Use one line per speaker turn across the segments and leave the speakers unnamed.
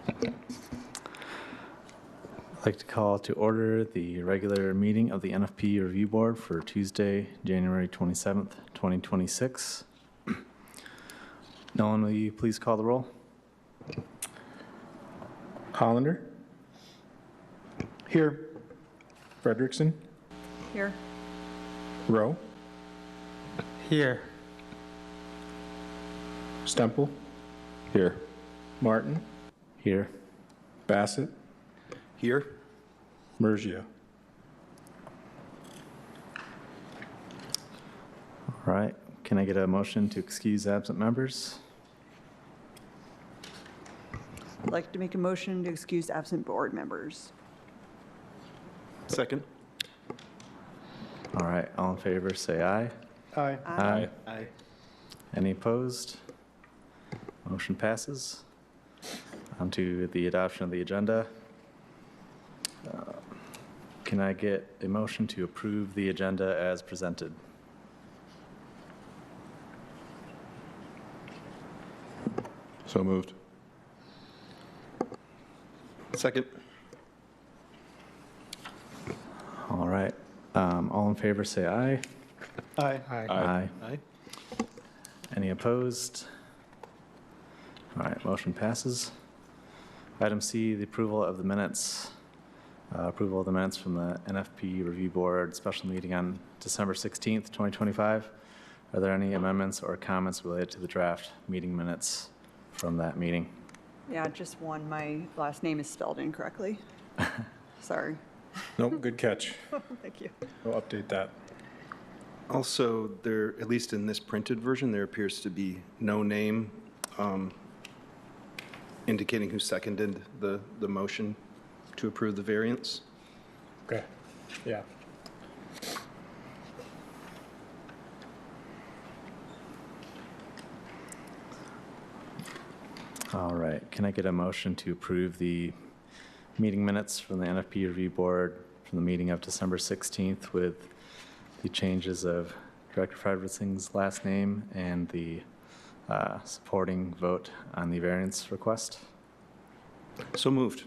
I'd like to call to order the regular meeting of the NFP Review Board for Tuesday, January 27th, 2026. Nolan, will you please call the roll?
Hollander? Here. Frederickson?
Here.
Rowe?
Here.
Stemple?
Here.
Martin?
Here.
Bassett?
Here.
Mergia?
All right. Can I get a motion to excuse absent members?
I'd like to make a motion to excuse absent board members.
Second.
All right. All in favor, say aye.
Aye.
Aye.
Aye.
Any opposed? Motion passes. On to the adoption of the agenda. Can I get a motion to approve the agenda as presented?
So moved. Second.
All right. All in favor, say aye.
Aye.
Aye.
Aye.
Any opposed? All right, motion passes. Item C, the approval of the minutes. Approval of the minutes from the NFP Review Board special meeting on December 16th, 2025. Are there any amendments or comments related to the draft meeting minutes from that meeting?
Yeah, just one. My last name is spelled incorrectly. Sorry.
Nope, good catch.
Thank you.
We'll update that.
Also, there, at least in this printed version, there appears to be no name indicating who seconded the motion to approve the variance.
Okay. Yeah.
All right, can I get a motion to approve the meeting minutes from the NFP Review Board from the meeting of December 16th with the changes of Director Frederickson's last name and the supporting vote on the variance request?
So moved.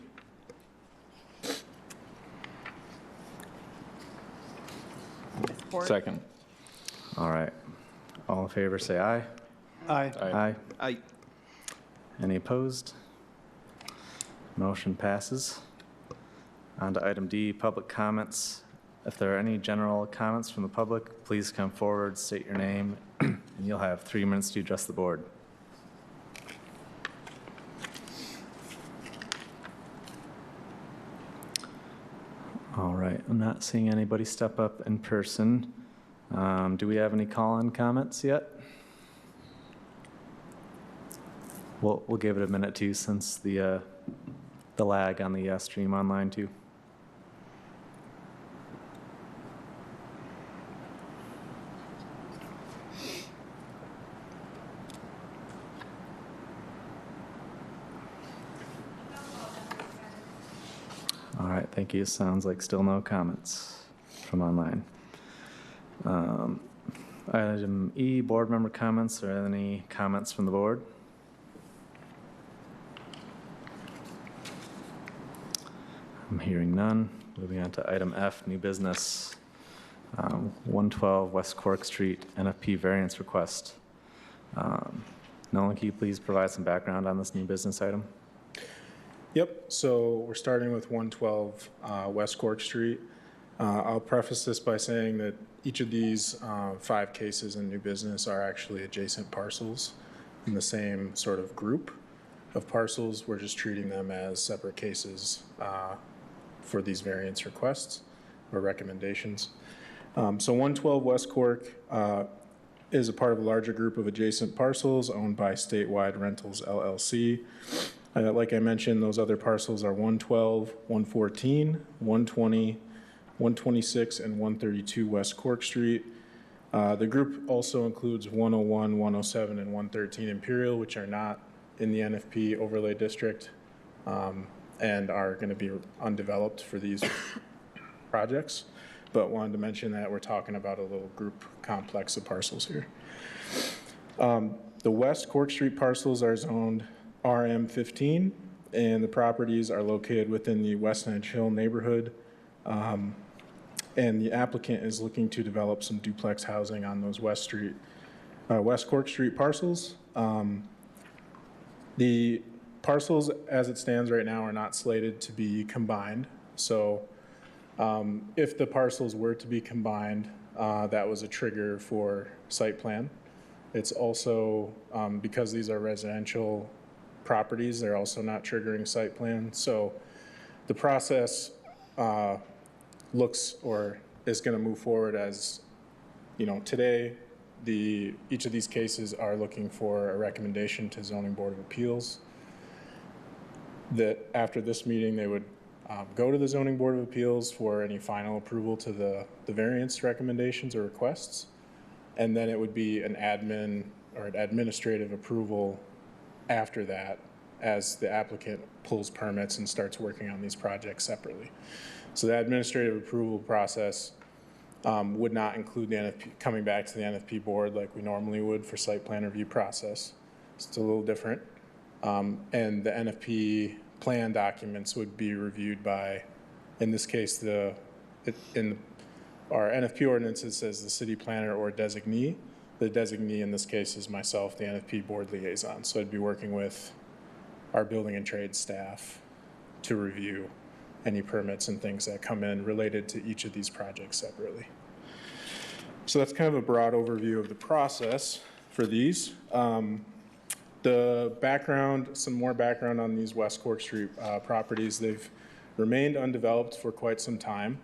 Support.
Second.
All right, all in favor say aye.
Aye.
Aye.
Aye.
Any opposed? Motion passes. On to item D, public comments. If there are any general comments from the public, please come forward, state your name, and you'll have 3 minutes to address the board. All right, I'm not seeing anybody step up in person. Do we have any call-in comments yet? We'll give it a minute too, since the lag on the stream online too. All right, thank you. Sounds like still no comments from online. Item E, board member comments. Are there any comments from the board? I'm hearing none. Moving on to item F, new business. 112 West Cork Street, NFP variance request. Nolan, can you please provide some background on this new business item?
Yep, so we're starting with 112 West Cork Street. I'll preface this by saying that each of these 5 cases in new business are actually adjacent parcels in the same sort of group of parcels. We're just treating them as separate cases for these variance requests or recommendations. So 112 West Cork is a part of a larger group of adjacent parcels owned by Statewide Rentals LLC. Like I mentioned, those other parcels are 112, 114, 120, 126, and 132 West Cork Street. The group also includes 101, 107, and 113 Imperial, which are not in the NFP overlay district and are going to be undeveloped for these projects. But wanted to mention that we're talking about a little group complex of parcels here. The West Cork Street parcels are zoned RM15, and the properties are located within the West Edge Hill neighborhood. And the applicant is looking to develop some duplex housing on those West Cork Street parcels. The parcels, as it stands right now, are not slated to be combined. So if the parcels were to be combined, that was a trigger for site plan. It's also, because these are residential properties, they're also not triggering site plan. So the process looks or is going to move forward as, today, each of these cases are looking for a recommendation to Zoning Board of Appeals. That after this meeting, they would go to the Zoning Board of Appeals for any final approval to the variance recommendations or requests. And then it would be an admin or an administrative approval after that as the applicant pulls permits and starts working on these projects separately. So the administrative approval process would not include the NFP, coming back to the NFP board like we normally would for site plan review process. It's a little different. And the NFP plan documents would be reviewed by, in this case, in our NFP ordinance, it says the city planner or designee. The designee in this case is myself, the NFP board liaison. So I'd be working with our building and trade staff to review any permits and things that come in related to each of these projects separately. So that's kind of a broad overview of the process for these. The background, some more background on these West Cork Street properties. They've remained undeveloped for quite some time.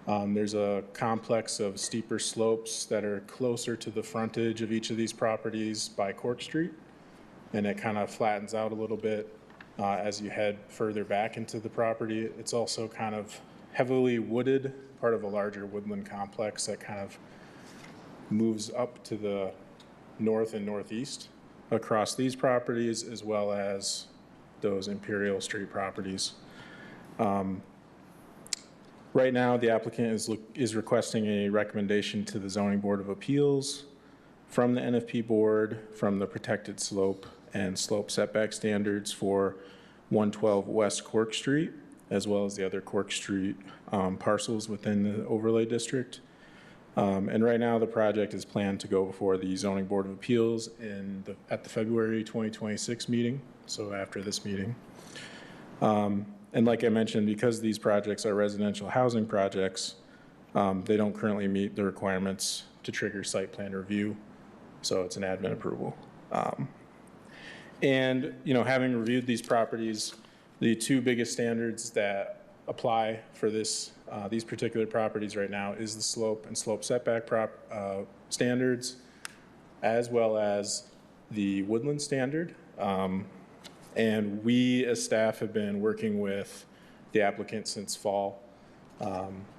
There's a complex of steeper slopes that are closer to the frontage of each of these properties by Cork Street, and it kind of flattens out a little bit as you head further back into the property. It's also kind of heavily wooded, part of a larger woodland complex that kind of moves up to the north and northeast across these properties, as well as those Imperial Street properties. Right now, the applicant is requesting a recommendation to the Zoning Board of Appeals from the NFP board, from the protected slope and slope setback standards for 112 West Cork Street, as well as the other Cork Street parcels within the overlay district. And right now, the project is planned to go before the Zoning Board of Appeals at the February 2026 meeting, so after this meeting. And like I mentioned, because these projects are residential housing projects, they don't currently meet the requirements to trigger site plan review, so it's an admin approval. And having reviewed these properties, the two biggest standards that apply for these particular properties right now is the slope and slope setback standards, as well as the woodland standard. And we as staff have been working with the applicant since fall.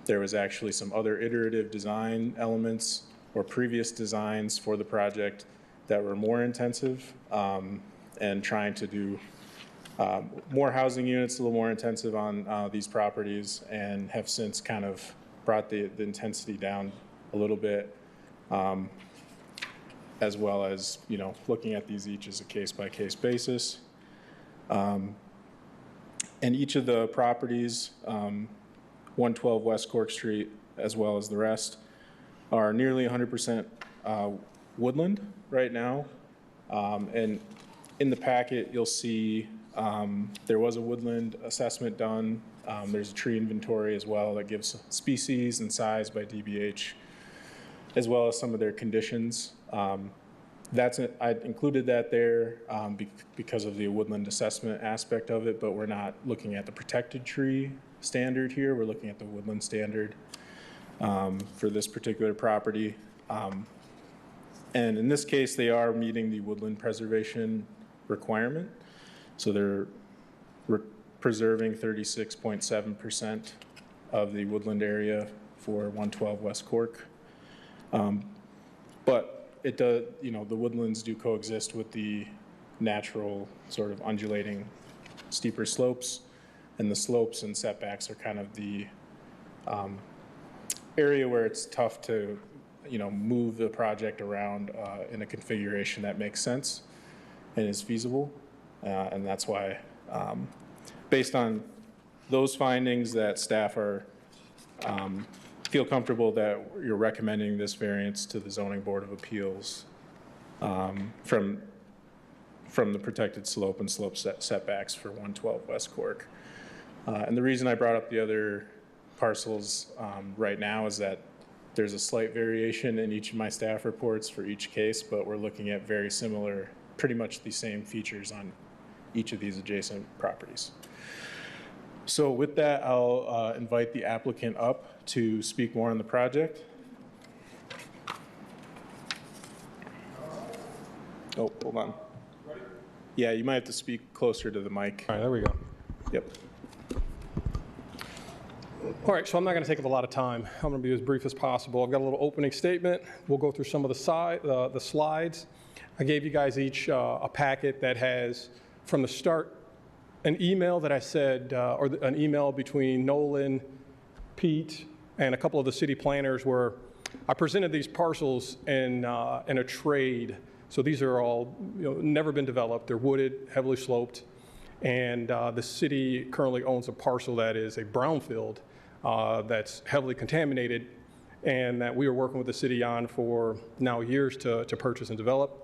There was actually some other iterative design elements or previous designs for the project that were more intensive and trying to do more housing units, a little more intensive on these properties, and have since kind of brought the intensity down a little bit, as well as looking at these each as a case-by-case basis. And each of the properties, 112 West Cork Street, as well as the rest, are nearly 100% woodland right now. And in the packet, you'll see there was a woodland assessment done. There's a tree inventory as well that gives species and size by DBH, as well as some of their conditions. I included that there because of the woodland assessment aspect of it, but we're not looking at the protected tree standard here. We're looking at the woodland standard for this particular property. And in this case, they are meeting the woodland preservation requirement. So they're preserving 36.7% of the woodland area for 112 West Cork. But it does, the woodlands do coexist with the natural sort of undulating steeper slopes, and the slopes and setbacks are kind of the area where it's tough to, move the project around in a configuration that makes sense and is feasible. And that's why Based on those findings, that staff are, feel comfortable that you're recommending this variance to the Zoning Board of Appeals from the protected slope and slope setbacks for 112 West Cork. And the reason I brought up the other parcels right now is that there's a slight variation in each of my staff reports for each case, but we're looking at very similar, pretty much the same features on each of these adjacent properties. So with that, I'll invite the applicant up to speak more on the project. Oh, hold on. Ready? Yeah, you might have to speak closer to the mic.
All right, there we go.
Yep.
All right, so I'm not going to take up a lot of time. I'm going to be as brief as possible. I've got a little opening statement. We'll go through some of the slides. I gave you guys each a packet that has, from the start, an email that I said, or an email between Nolan, Pete, and a couple of the city planners where I presented these parcels in a trade. So these are all, never been developed. They're wooded, heavily sloped, and the city currently owns a parcel that is a brownfield that's heavily contaminated, and that we are working with the city on for now years to purchase and develop.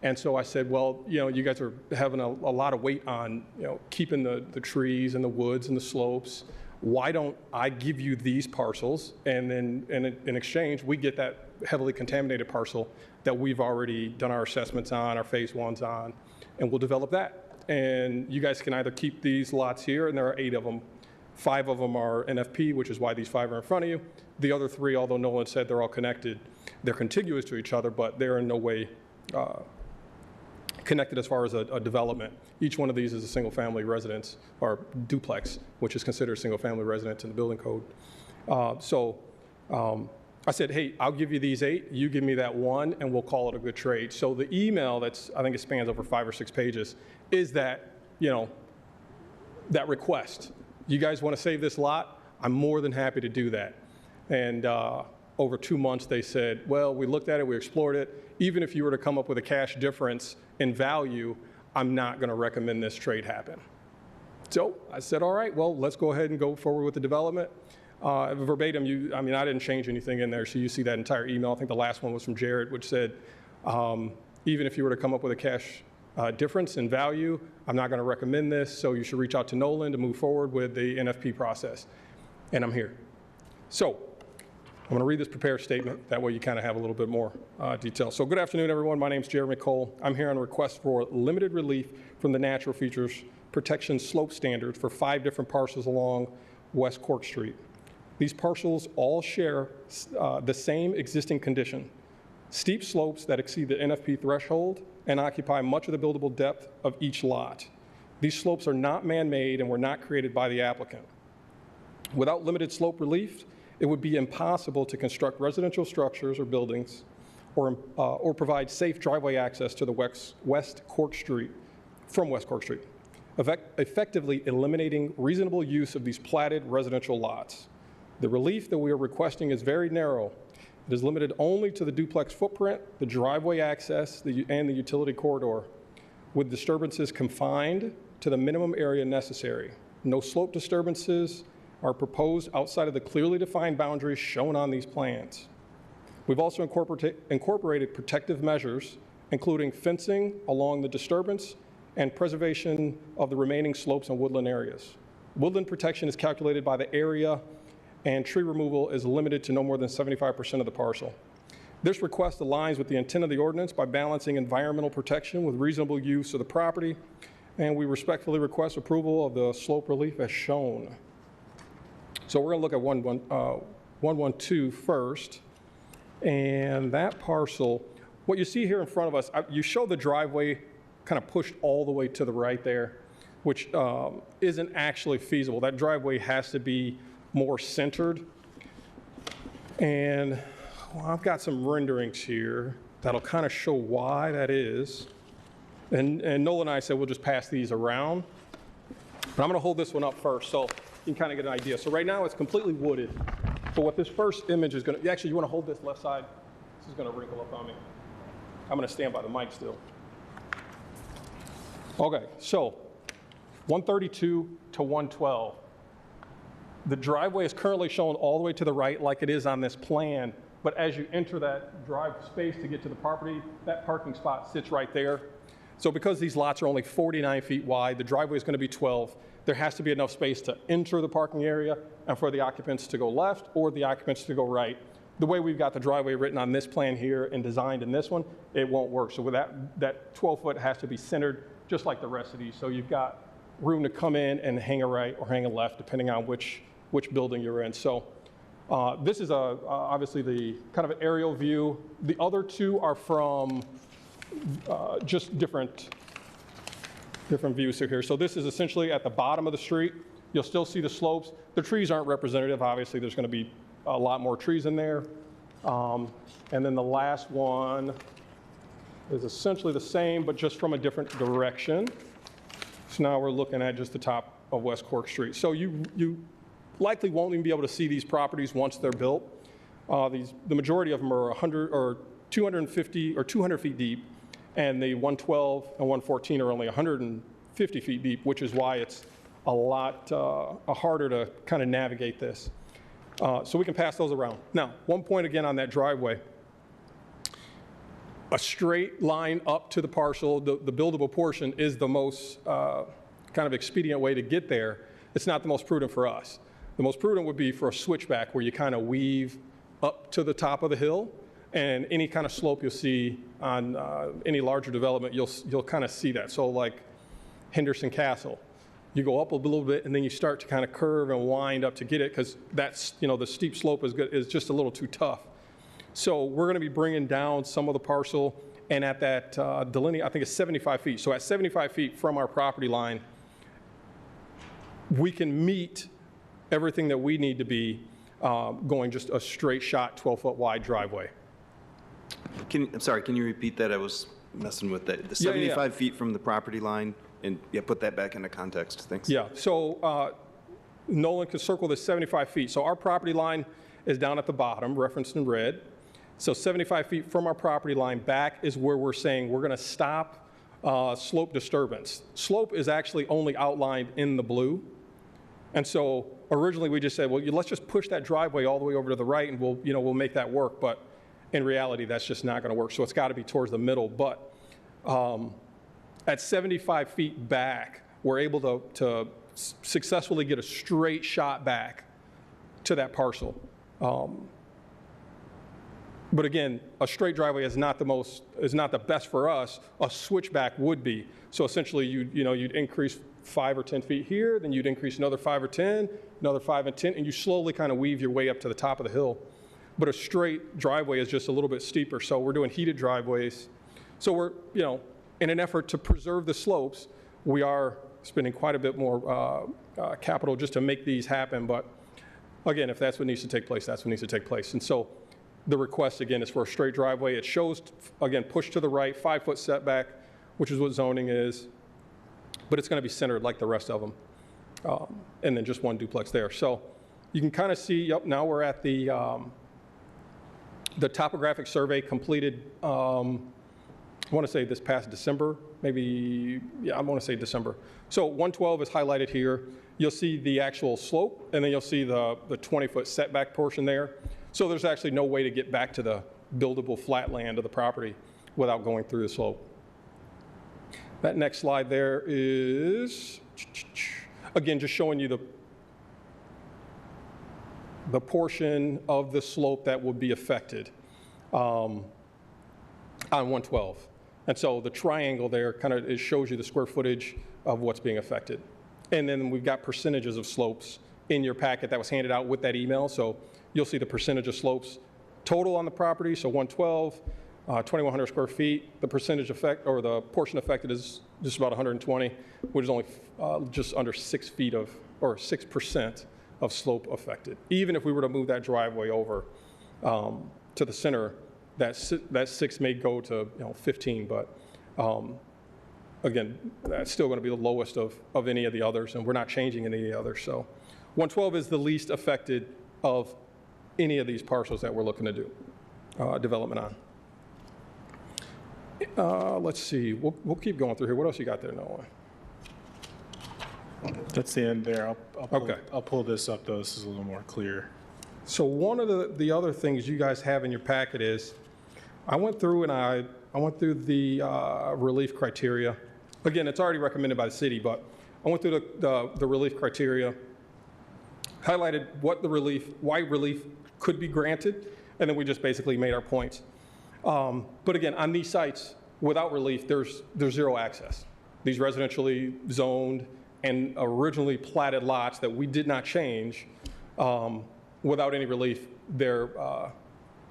And so I said, well, you guys are having a lot of weight on, keeping the trees and the woods and the slopes. Why don't I give you these parcels, and then in exchange, we get that heavily contaminated parcel that we've already done our assessments on, our phase ones on, and we'll develop that. And you guys can either keep these lots here, and there are 8 of them. 5 of them are NFP, which is why these 5 are in front of you. The other 3, although Nolan said they're all connected, they're contiguous to each other, but they're in no way connected as far as a development. Each one of these is a single-family residence, or duplex, which is considered single-family residence in the building code. I said, hey, I'll give you these 8, you give me that 1, and we'll call it a good trade. So the email I think it spans over 5 or 6 pages, is that, that request. You guys want to save this lot? I'm more than happy to do that. And over 2 months, they said, well, we looked at it, we explored it. Even if you were to come up with a cash difference in value, I'm not going to recommend this trade happen. So I said, all right, well, let's go ahead and go forward with the development. Verbatim, I didn't change anything in there, so you see that entire email. I think the last one was from Jared, which said, even if you were to come up with a cash difference in value, I'm not going to recommend this, so you should reach out to Nolan to move forward with the NFP process. And I'm here. So I'm going to read this prepared statement. That way you kind of have a little bit more detail. So good afternoon, everyone. My name is Jeremy Cole. I'm here on a request for limited relief from the natural features protection slope standards for 5 different parcels along West Cork Street. These parcels all share the same existing condition: steep slopes that exceed the NFP threshold and occupy much of the buildable depth of each lot. These slopes are not man-made and were not created by the applicant. Without limited slope relief, it would be impossible to construct residential structures or buildings or provide safe driveway access to the West Cork Street, from West Cork Street, effectively eliminating reasonable use of these platted residential lots. The relief that we are requesting is very narrow. It is limited only to the duplex footprint, the driveway access, and the utility corridor, with disturbances confined to the minimum area necessary. No slope disturbances are proposed outside of the clearly defined boundaries shown on these plans. We've also incorporated protective measures, including fencing along the disturbance and preservation of the remaining slopes and woodland areas. Woodland protection is calculated by the area, and tree removal is limited to no more than 75% of the parcel. This request aligns with the intent of the ordinance by balancing environmental protection with reasonable use of the property, and we respectfully request approval of the slope relief as shown. So we're going to look at 112 first, and that parcel, what you see here in front of us, you show the driveway kind of pushed all the way to the right there, which isn't actually feasible. That driveway has to be more centered. And well, I've got some renderings here that'll kind of show why that is. And Nolan and I said we'll just pass these around. But I'm going to hold this one up first so you can kind of get an idea. So right now it's completely wooded. So what this first image is going to, actually you want to hold this left side? This is going to wrinkle up on me. I'm going to stand by the mic still. Okay, so 132 to 112. The driveway is currently shown all the way to the right like it is on this plan, but as you enter that drive space to get to the property, that parking spot sits right there. So because these lots are only 49 feet wide, the driveway is going to be 12. There has to be enough space to enter the parking area and for the occupants to go left or the occupants to go right. The way we've got the driveway written on this plan here and designed in this one, it won't work. So with that 12-foot has to be centered just like the rest of these. So you've got room to come in and hang a right or hang a left depending on which building you're in. So this is obviously the kind of an aerial view. The other two are from just different views here. So this is essentially at the bottom of the street. You'll still see the slopes. The trees aren't representative. Obviously, there's going to be a lot more trees in there. And then the last one is essentially the same, but just from a different direction. So now we're looking at just the top of West Cork Street. So you likely won't even be able to see these properties once they're built. The majority of them are 100 or 250 or 200 feet deep, and the 112 and 114 are only 150 feet deep, which is why it's a lot harder to kind of navigate this. So we can pass those around. Now, one point again on that driveway. A straight line up to the parcel, the buildable portion, is the most kind of expedient way to get there. It's not the most prudent for us. The most prudent would be for a switchback where you kind of weave up to the top of the hill, and any kind of slope you'll see on any larger development, you'll kind of see that. So like Henderson Castle, you go up a little bit and then you start to kind of curve and wind up to get it because that's, the steep slope is just a little too tough. So we're going to be bringing down some of the parcel, and at that delineate, I think it's 75 feet. So at 75 feet from our property line, we can meet everything that we need to be going just a straight shot 12-foot wide driveway.
I'm sorry, can you repeat that? I was messing with that. The 75 feet from the property line, and put that back into context. Thanks.
Yeah, so Nolan can circle this 75 feet. So our property line is down at the bottom, referenced in red. So 75 feet from our property line back is where we're saying we're going to stop slope disturbance. Slope is actually only outlined in the blue. And so originally we just said, well, let's just push that driveway all the way over to the right and we'll make that work. But in reality, that's just not going to work. So it's got to be towards the middle. But at 75 feet back, we're able to successfully get a straight shot back to that parcel. But again, a straight driveway is not the best for us. A switchback would be. So essentially, you'd increase 5 or 10 feet here, then you'd increase another 5 or 10, another 5 and 10, and you slowly kind of weave your way up to the top of the hill. But a straight driveway is just a little bit steeper. So we're doing heated driveways. So we're, in an effort to preserve the slopes, we are spending quite a bit more capital just to make these happen. But again, if that's what needs to take place, that's what needs to take place. And so the request, again, is for a straight driveway. It shows, again, push to the right, 5-foot setback, which is what zoning is. But it's going to be centered like the rest of them. And then just one duplex there. So you can kind of see, now we're at the topographic survey completed, I want to say this past December, maybe, I want to say December. So 112 is highlighted here. You'll see the actual slope, and then you'll see the 20-foot setback portion there. So there's actually no way to get back to the buildable flat land of the property without going through the slope. That next slide there is, again, just showing you the portion of the slope that would be affected on 112. And so the triangle there kind of shows you the square footage of what's being affected. And then we've got percentages of slopes in your packet that was handed out with that email. So you'll see the percentage of slopes total on the property. So 112, 2,100 square feet. The percentage effect, or the portion affected, is just about 120, which is only just under 6 feet of, or 6% of slope affected. Even if we were to move that driveway over to the center, that 6 may go to 15, but again, that's still going to be the lowest of any of the others, and we're not changing any of the others. So 112 is the least affected of any of these parcels that we're looking to do development on. Let's see, we'll keep going through here. What else you got there, Noah?
That's the end there.
Okay.
I'll pull this up, though. This is a little more clear.
So one of the other things you guys have in your packet is, I went through and I went through the relief criteria. Again, it's already recommended by the city, but I went through the relief criteria, highlighted why relief could be granted, and then we just basically made our points. But again, on these sites, without relief, there's zero access. These residentially zoned and originally platted lots that we did not change, without any relief, they're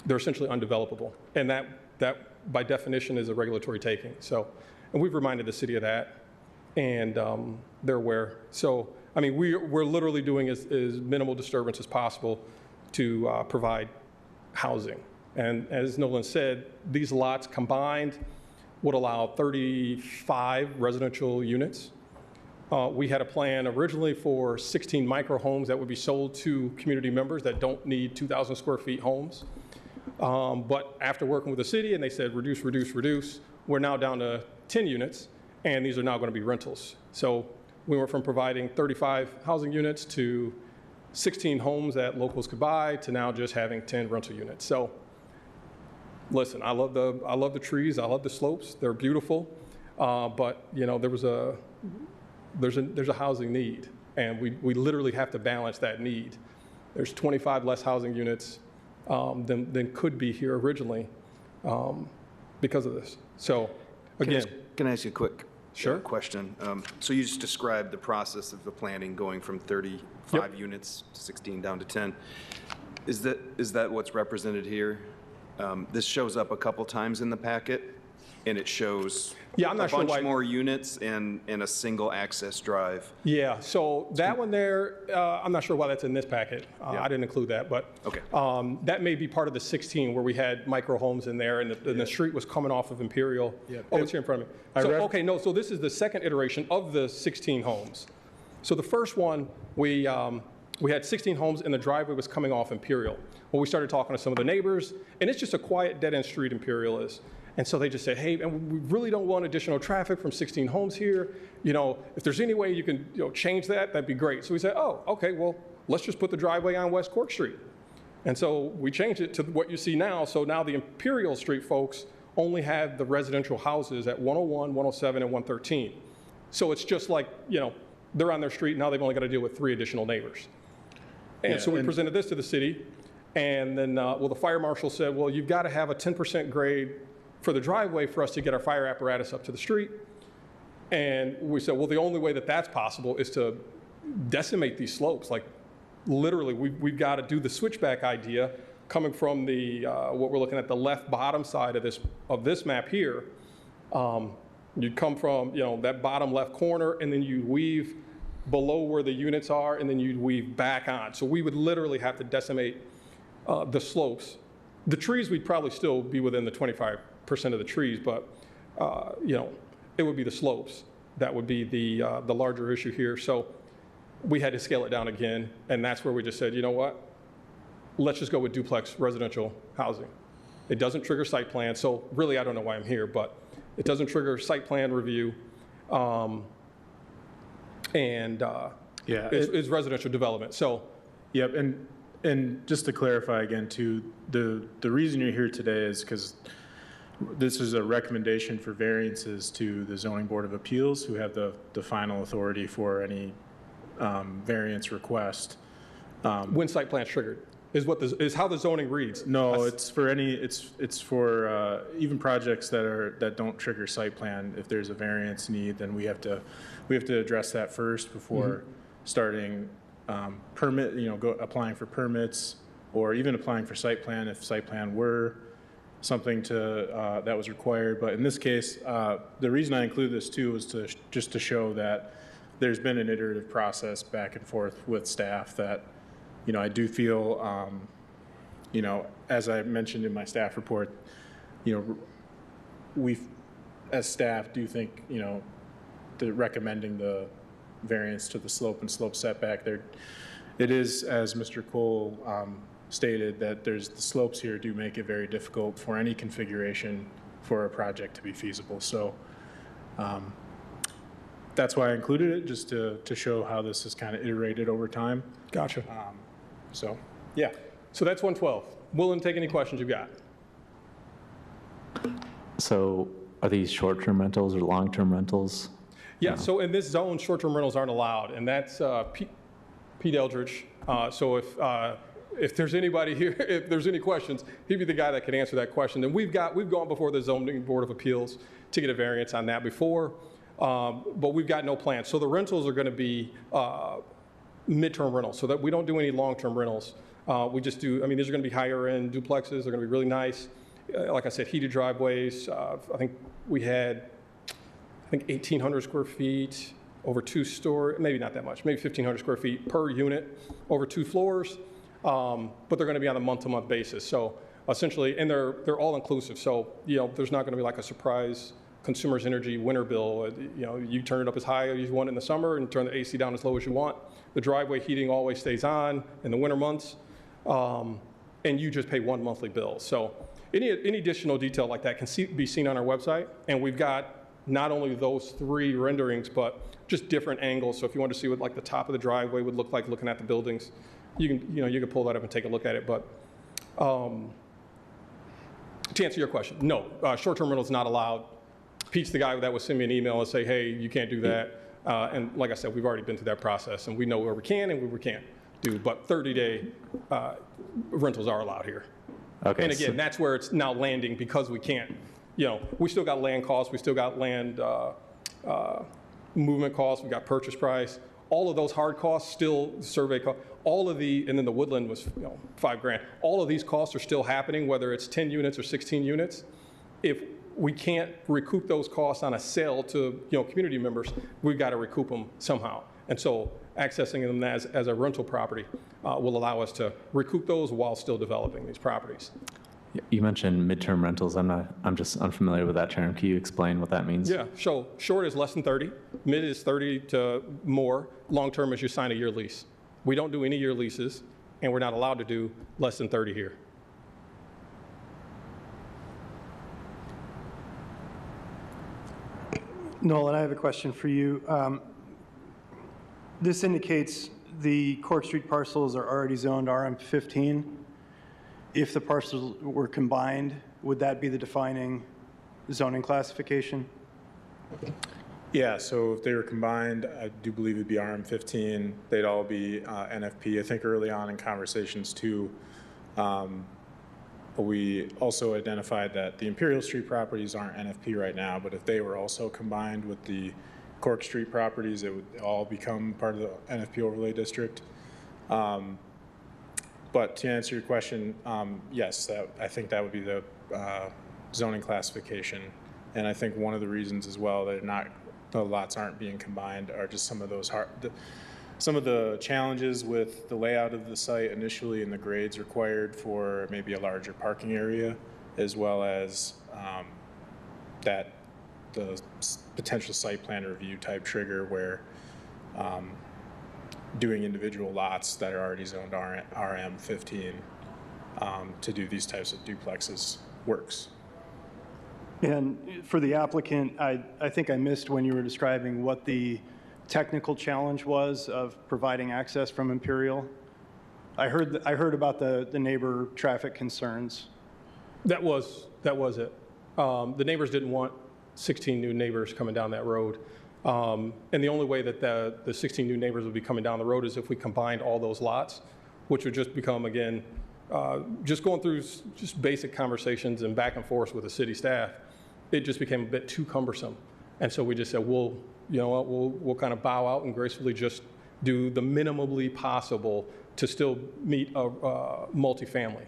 essentially undevelopable. And that by definition is a regulatory taking. So, and we've reminded the city of that, and they're aware. So, I mean, we're literally doing as minimal disturbance as possible to provide housing. And as Nolan said, these lots combined would allow 35 residential units. We had a plan originally for 16 micro homes that would be sold to community members that don't need 2,000 square feet homes. But after working with the city and they said reduce, reduce, reduce, we're now down to 10 units, and these are now going to be rentals. So we went from providing 35 housing units to 16 homes that locals could buy to now just having 10 rental units. So listen, I love the trees, I love the slopes, they're beautiful, but you know, there's a housing need, and we literally have to balance that need. There's 25 less housing units than could be here originally because of this. So again,
Can I ask you a quick
Sure.
question? So you just described the process of the planning going from 35 units to 16 down to 10. Is that what's represented here? This shows up a couple times in the packet, and it shows
I'm not
a
sure
bunch
why.
more units and a single access drive.
Yeah, so that one there, I'm not sure why that's in this packet. I didn't include that, but
Okay.
that may be part of the 16 where we had micro homes in there, and the street was coming off of Imperial. Oh, it's here in front of me. So this is the second iteration of the 16 homes. So the first one, we had 16 homes, and the driveway was coming off Imperial. Well, we started talking to some of the neighbors, and it's just a quiet dead-end street, Imperial is. And so they just said, hey, and we really don't want additional traffic from 16 homes here. You know, if there's any way you can change that, that'd be great. So we said, oh, okay, well, let's just put the driveway on West Cork Street. And so we changed it to what you see now. So now the Imperial Street folks only have the residential houses at 101, 107, and 113. So it's just like, they're on their street, now they've only got to deal with 3 additional neighbors. And so we presented this to the city, and then, the fire marshal said, well, you've got to have a 10% grade for the driveway for us to get our fire apparatus up to the street. And we said, well, the only way that that's possible is to decimate these slopes. Like, literally, we've got to do the switchback idea coming from the, what we're looking at, the left bottom side of this map here. You'd come from, that bottom left corner, and then you weave below where the units are, and then you'd weave back on. So we would literally have to decimate the slopes. The trees, we'd probably still be within the 25% of the trees, but it would be the slopes that would be the larger issue here. So we had to scale it down again, and that's where we just said, you know what? Let's just go with duplex residential housing. It doesn't trigger site plan, so really I don't know why I'm here, but it doesn't trigger site plan review, it's residential development. So,
yep, and just to clarify again too, the reason you're here today is because this is a recommendation for variances to the Zoning Board of Appeals, who have the final authority for any variance request.
when site plan's triggered is how the zoning reads.
No, it's for even projects that don't trigger site plan. If there's a variance need, then we have to address that first before starting applying for permits, or even applying for site plan if site plan were something that was required. But in this case, the reason I include this too was just to show that there's been an iterative process back and forth with staff that, I do feel, as I mentioned in my staff report, we as staff do think, recommending the variance to the slope and slope setback there. It is, as Mr. Cole stated, that the slopes here do make it very difficult for any configuration for a project to be feasible. So that's why I included it, just to show how this is kind of iterated over time.
Gotcha.
So, yeah.
So that's 112. Willing to take any questions you've got?
So are these short-term rentals or long-term rentals?
Yeah, so in this zone, short-term rentals aren't allowed, and that's Pete Eldridge. So if there's anybody here, if there's any questions, he'd be the guy that can answer that question. And we've gone before the Zoning Board of Appeals to get a variance on that before, but we've got no plans. So the rentals are going to be midterm rentals, so that we don't do any long-term rentals. We just do, I mean, these are going to be higher-end duplexes. They're going to be really nice. Like I said, heated driveways. I think we had 1,800 square feet over 2 stories, maybe not that much, maybe 1,500 square feet per unit over 2 floors, but they're going to be on a month-to-month basis. So essentially, and they're all inclusive. So, you know, there's not going to be like a surprise consumer's energy winter bill. You know, you turn it up as high as you want in the summer and turn the AC down as low as you want. The driveway heating always stays on in the winter months, and you just pay one monthly bill. So any additional detail like that can be seen on our website, and we've got not only those 3 renderings, but just different angles. So if you want to see what like the top of the driveway would look like looking at the buildings, you can pull that up and take a look at it. But to answer your question, no, short-term rental is not allowed. Pete's the guy that would send me an email and say, hey, you can't do that. And like I said, we've already been through that process, and we know where we can and where we can't do. But 30-day rentals are allowed here.
Okay.
And again, that's where it's now landing because we can't. You know, we still got land costs, we still got land movement costs, we got purchase price. All of those hard costs, still survey costs, and then the woodland was, you know, $5,000. All of these costs are still happening, whether it's 10 units or 16 units. If we can't recoup those costs on a sale to, you know, community members, we've got to recoup them somehow. And so accessing them as a rental property will allow us to recoup those while still developing these properties.
You mentioned midterm rentals. I'm just unfamiliar with that term. Can you explain what that means?
Yeah, so short is less than 30, mid is 30 to more, long-term is you sign a year lease. We don't do any year leases, and we're not allowed to do less than 30 here.
Nolan, I have a question for you. This indicates the Cork Street parcels are already zoned RM15. If the parcels were combined, would that be the defining zoning classification?
Yeah, so if they were combined, I do believe it'd be RM15. They'd all be NFP. I think early on in conversations too, we also identified that the Imperial Street properties aren't NFP right now, but if they were also combined with the Cork Street properties, it would all become part of the NFP overlay district. But to answer your question, yes, I think that would be the zoning classification. And I think one of the reasons as well that the lots aren't being combined are just some of those some of the challenges with the layout of the site initially and the grades required for maybe a larger parking area, as well as the potential site plan review type trigger where doing individual lots that are already zoned RM15 to do these types of duplexes works.
And for the applicant, I think I missed when you were describing what the technical challenge was of providing access from Imperial. I heard about the neighbor traffic concerns.
That was it. The neighbors didn't want 16 new neighbors coming down that road. And the only way that the 16 new neighbors would be coming down the road is if we combined all those lots, which would just become, again, just going through just basic conversations and back and forth with the city staff, it just became a bit too cumbersome. And so we just said, you know what, we'll kind of bow out and gracefully just do the minimally possible to still meet a multifamily.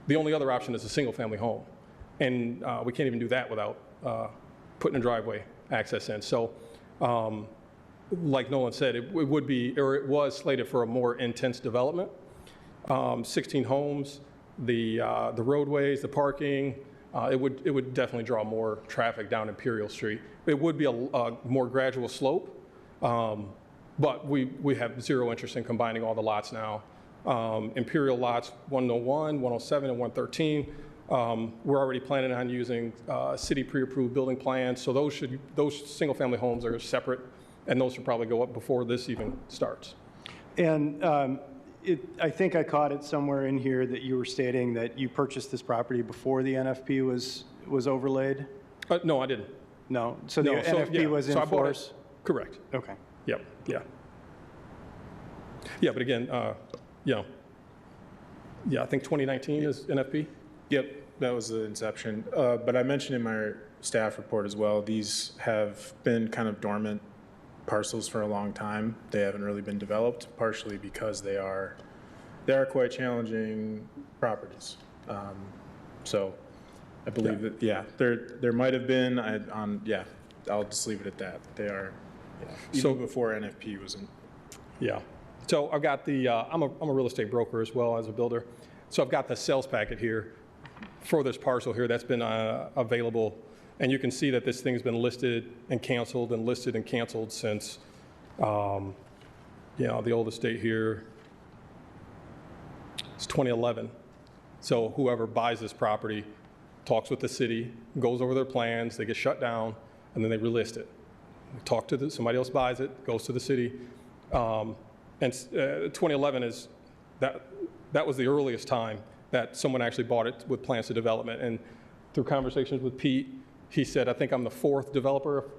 The only other option is a single family home. And we can't even do that without putting a driveway access in. So like Nolan said, it was slated for a more intense development. 16 homes, the roadways, the parking, it would definitely draw more traffic down Imperial Street. It would be a more gradual slope, but we have zero interest in combining all the lots now. Imperial lots 101, 107, and 113. We're already planning on using city pre-approved building plans, so those single-family homes are separate and those should probably go up before this even starts.
And I think I caught it somewhere in here that you were stating that you purchased this property before the NFP was overlaid?
No, I didn't.
No, so the
No, so,
NFP
yeah,
was in
so I bought it-
force?
Correct.
Okay.
Yep, yeah. Yeah, but again, you know, yeah, I think 2019 is NFP.
Yep, that was the inception. But I mentioned in my staff report as well, these have been kind of dormant parcels for a long time. They haven't really been developed, partially because they are quite challenging properties. So I believe that, yeah, there might have been, I'll just leave it at that. They are, even
So-
before NFP was in.
Yeah. So I've got the, I'm a real estate broker as well as a builder. So I've got the sales packet here for this parcel here that's been available. And you can see that this thing's been listed and canceled and listed and canceled since, the old estate here is 2011. So whoever buys this property talks with the city, goes over their plans, they get shut down, and then they relist it. Talk to somebody else buys it, goes to the city. And 2011 is, that was the earliest time that someone actually bought it with plans to development. And through conversations with Pete, he said, I think I'm the fourth developer,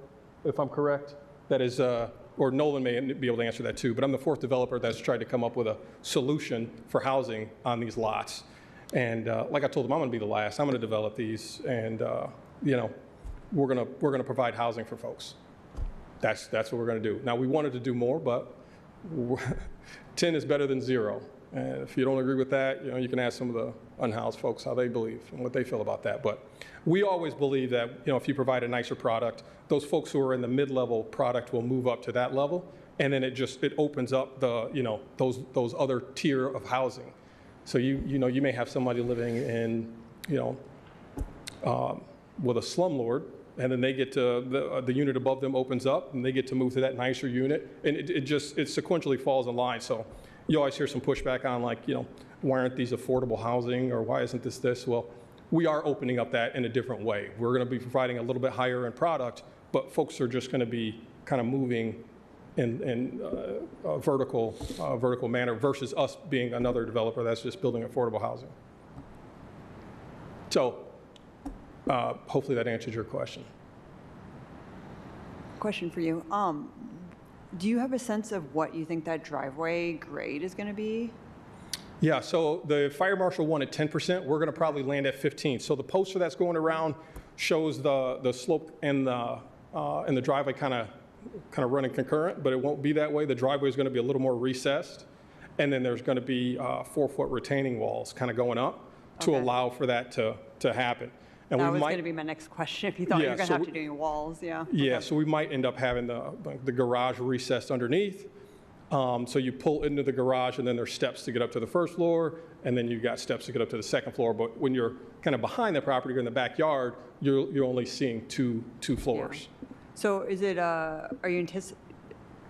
if I'm correct, that is, or Nolan may be able to answer that too, but I'm the fourth developer that's tried to come up with a solution for housing on these lots. And like I told him, I'm gonna be the last. I'm gonna develop these, and we're gonna provide housing for folks. That's what we're gonna do. Now, we wanted to do more, but 10 is better than 0. And if you don't agree with that, you can ask some of the unhoused folks how they believe and what they feel about that. But we always believe that, if you provide a nicer product, those folks who are in the mid-level product will move up to that level, and then it opens up the, those other tier of housing. So you may have somebody living in, with a slumlord, and then they get to, the unit above them opens up, and they get to move to that nicer unit, and it sequentially falls in line. So you always hear some pushback on, like, why aren't these affordable housing, or why isn't this? Well, we are opening up that in a different way. We're going to be providing a little bit higher end product, but folks are just going to be kind of moving in a vertical manner versus us being another developer that's just building affordable housing. So hopefully that answers your question.
Question for you. Do you have a sense of what you think that driveway grade is going to be?
Yeah, so the fire marshal won at 10%. We're going to probably land at 15. So the poster that's going around shows the slope and the driveway kind of running concurrent, but it won't be that way. The driveway is going to be a little more recessed, and then there's going to be 4-foot retaining walls kind of going up to allow for that to happen. And
that was going to be my next question, if you thought you were going to have to do your walls, yeah.
Yeah,
Okay.
so we might end up having the garage recessed underneath. So you pull into the garage, and then there's steps to get up to the first floor, and then you've got steps to get up to the second floor. But when you're kind of behind the property, you're in the backyard, you're only seeing two floors.
Yeah. So is it,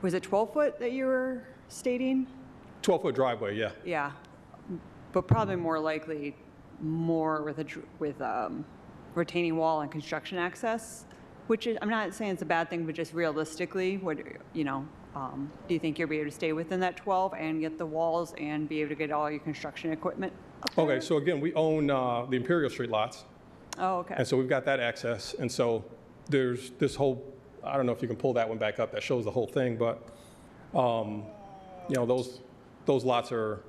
was it 12 foot that you were stating?
12-foot driveway, yeah.
Yeah, but probably more likely more with retaining wall and construction access, which is, I'm not saying it's a bad thing, but just realistically, do you think you'll be able to stay within that 12 and get the walls and be able to get all your construction equipment up there?
Okay, so again, we own the Imperial Street lots,
Oh, okay.
and so we've got that access. And so there's this whole, I don't know if you can pull that one back up, that shows the whole thing, but those lots are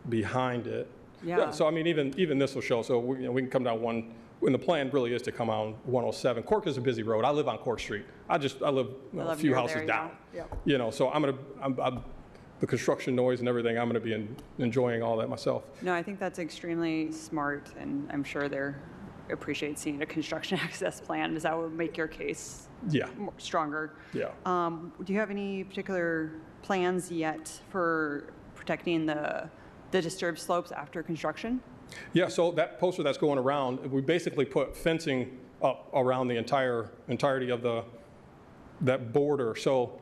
behind it.
Yeah.
So I mean, even this will show. So we can come down one. And the plan really is to come on 107. Cork is a busy road. I live on Cork Street. I live a few
near
houses
there,
down.
yeah.
So the construction noise and everything, I'm going to be enjoying all that myself.
No, I think that's extremely smart, and I'm sure they appreciate seeing a construction access plan, as that would make your case
Yeah.
stronger.
Yeah.
Do you have any particular plans yet for protecting the disturbed slopes after construction?
Yeah, so that poster that's going around, we basically put fencing up around the entirety of that border. So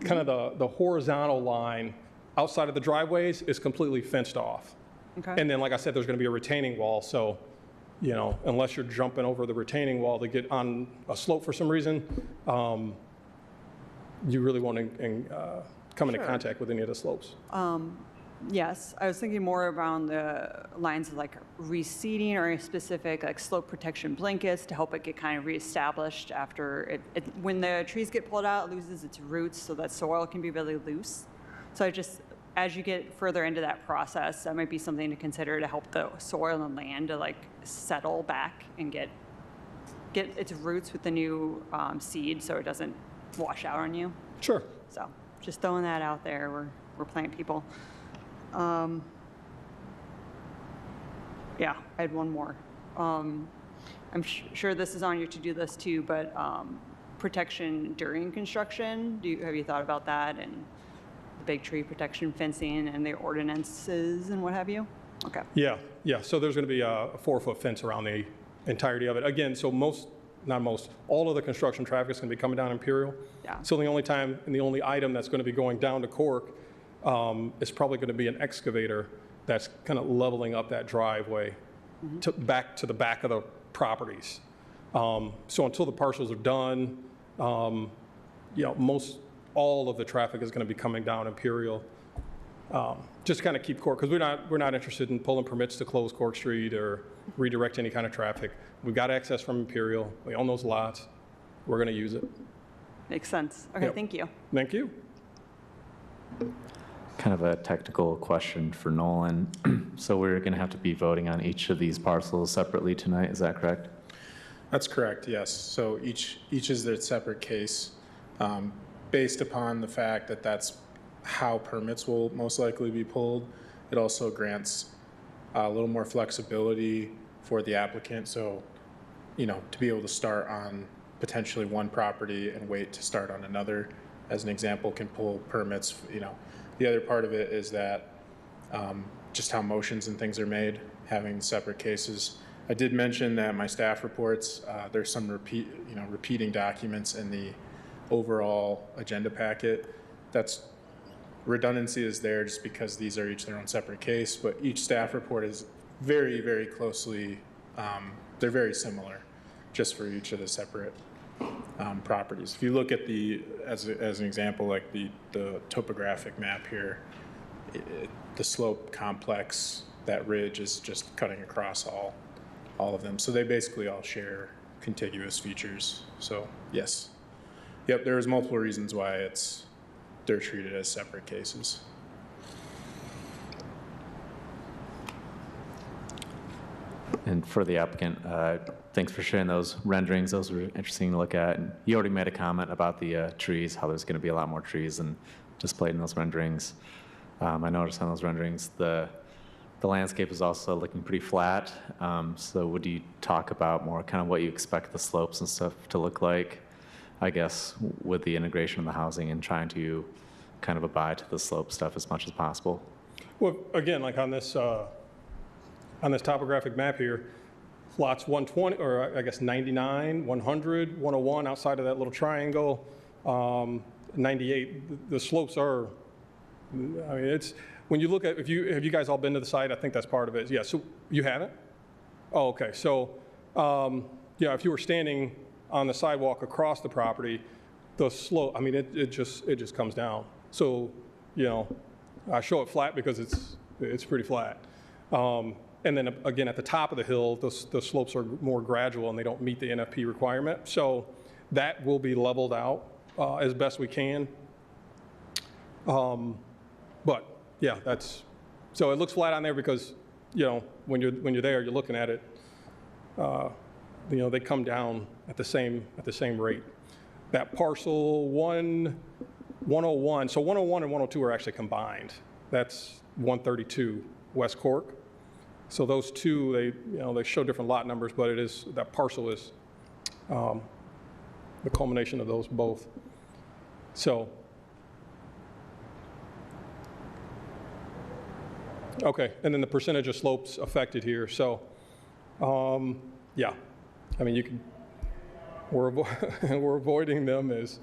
kind of the horizontal line outside of the driveways is completely fenced off.
Okay.
And then, like I said, there's going to be a retaining wall. So, unless you're jumping over the retaining wall to get on a slope for some reason, you really want to come into
Sure.
contact with any of the slopes.
Yes, I was thinking more around the lines of like reseeding or specific like slope protection blankets to help it get kind of reestablished after when the trees get pulled out, it loses its roots, so that soil can be really loose. So as you get further into that process, that might be something to consider to help the soil and land to like settle back and get its roots with the new seed, so it doesn't wash out on you.
Sure.
So just throwing that out there. We're plant people. Yeah, I had one more. I'm sure this is on your to-do list too, but protection during construction. Have you thought about that and the big tree protection fencing and the ordinances and what have you? Okay.
Yeah. So there's going to be a 4-foot fence around the entirety of it. Again, so all of the construction traffic is going to be coming down Imperial.
Yeah.
So the only time and the only item that's going to be going down to Cork is probably going to be an excavator that's kind of leveling up that driveway back to the back of the properties. So until the parcels are done, all of the traffic is going to be coming down Imperial. Just kind of keep Cork, because we're not interested in pulling permits to close Cork Street or redirect any kind of traffic. We've got access from Imperial. We own those lots. We're going to use it.
Makes sense. Okay,
Yep.
Thank you.
Thank you.
Kind of a technical question for Nolan. So we're going to have to be voting on each of these parcels separately tonight, is that correct?
That's correct, yes. So each is their separate case, based upon the fact that that's how permits will most likely be pulled. It also grants a little more flexibility for the applicant. So, to be able to start on potentially one property and wait to start on another, as an example, can pull permits. The other part of it is that just how motions and things are made, having separate cases. I did mention that my staff reports, there's some repeating documents in the overall agenda packet. Redundancy is there just because these are each their own separate case, but each staff report is very, very closely, they're very similar, just for each of the separate properties. If you look at as an example, like the topographic map here, the slope complex, that ridge is just cutting across all of them. So they basically all share contiguous features. So yes, yep, there's multiple reasons why they're treated as separate cases.
And for the applicant, thanks for sharing those renderings. Those were interesting to look at. And you already made a comment about the trees, how there's going to be a lot more trees than displayed in those renderings. I noticed on those renderings the landscape is also looking pretty flat. So would you talk about more kind of what you expect the slopes and stuff to look like, I guess, with the integration of the housing and trying to kind of abide to the slope stuff as much as possible?
Well, again, like on this topographic map here, lots 120, or I guess 99, 100, 101, outside of that little triangle, 98, the slopes are, it's, when you look at, have you guys all been to the site? I think that's part of it. Yeah, so you haven't? Oh, okay. So, yeah, if you were standing on the sidewalk across the property, the slope, it just comes down. So, I show it flat because it's pretty flat. And then again, at the top of the hill, the slopes are more gradual and they don't meet the NFP requirement. So that will be leveled out as best we can. But yeah, so it looks flat on there because, when you're there, you're looking at it, they come down at the same rate. That parcel 101, so 101 and 102 are actually combined. That's 132 West Cork. So those two, they show different lot numbers, but that parcel is the culmination of those both. So, okay, and then the percentage of slopes affected here. So, yeah, we're avoiding them as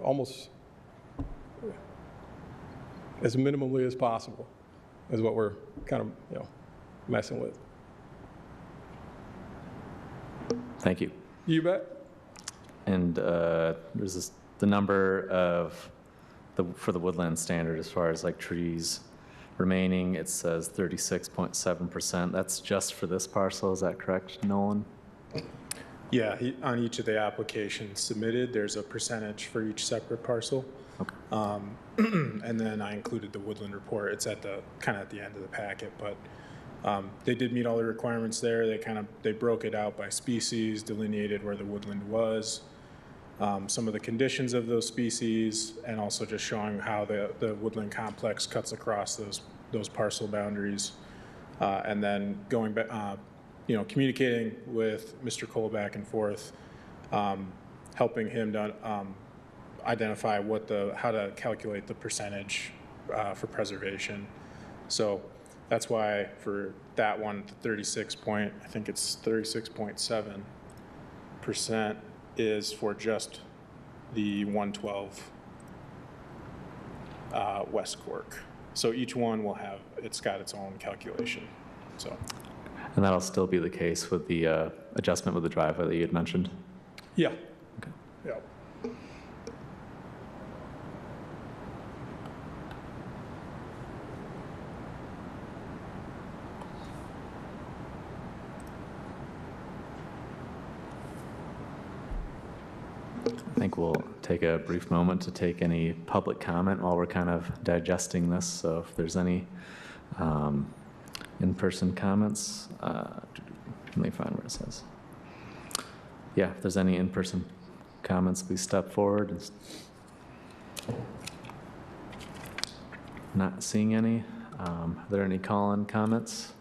almost as minimally as possible, is what we're kind of, messing with.
Thank you.
You bet.
And there's this, the number of, for the woodland standard as far as like trees remaining, it says 36.7%. That's just for this parcel, is that correct, Nolan?
Yeah, on each of the applications submitted, there's a percentage for each separate parcel.
Okay.
And then I included the woodland report. It's at the, kind of at the end of the packet, but they did meet all the requirements there. They broke it out by species, delineated where the woodland was, some of the conditions of those species, and also just showing how the woodland complex cuts across those parcel boundaries. And then going back, communicating with Mr. Cole back and forth, helping him to identify how to calculate the percentage for preservation. So that's why for that one, the 36.7% is for just the 112 West Cork. So each one will have, it's got its own calculation, so.
And that'll still be the case with the adjustment with the driveway that you had mentioned?
Yeah.
Okay.
Yeah.
I think we'll take a brief moment to take any public comment while we're kind of digesting this. So if there's any in-person comments, let me find where it says. Yeah, if there's any in-person comments, please step forward. Not seeing any. Are there any call-in comments?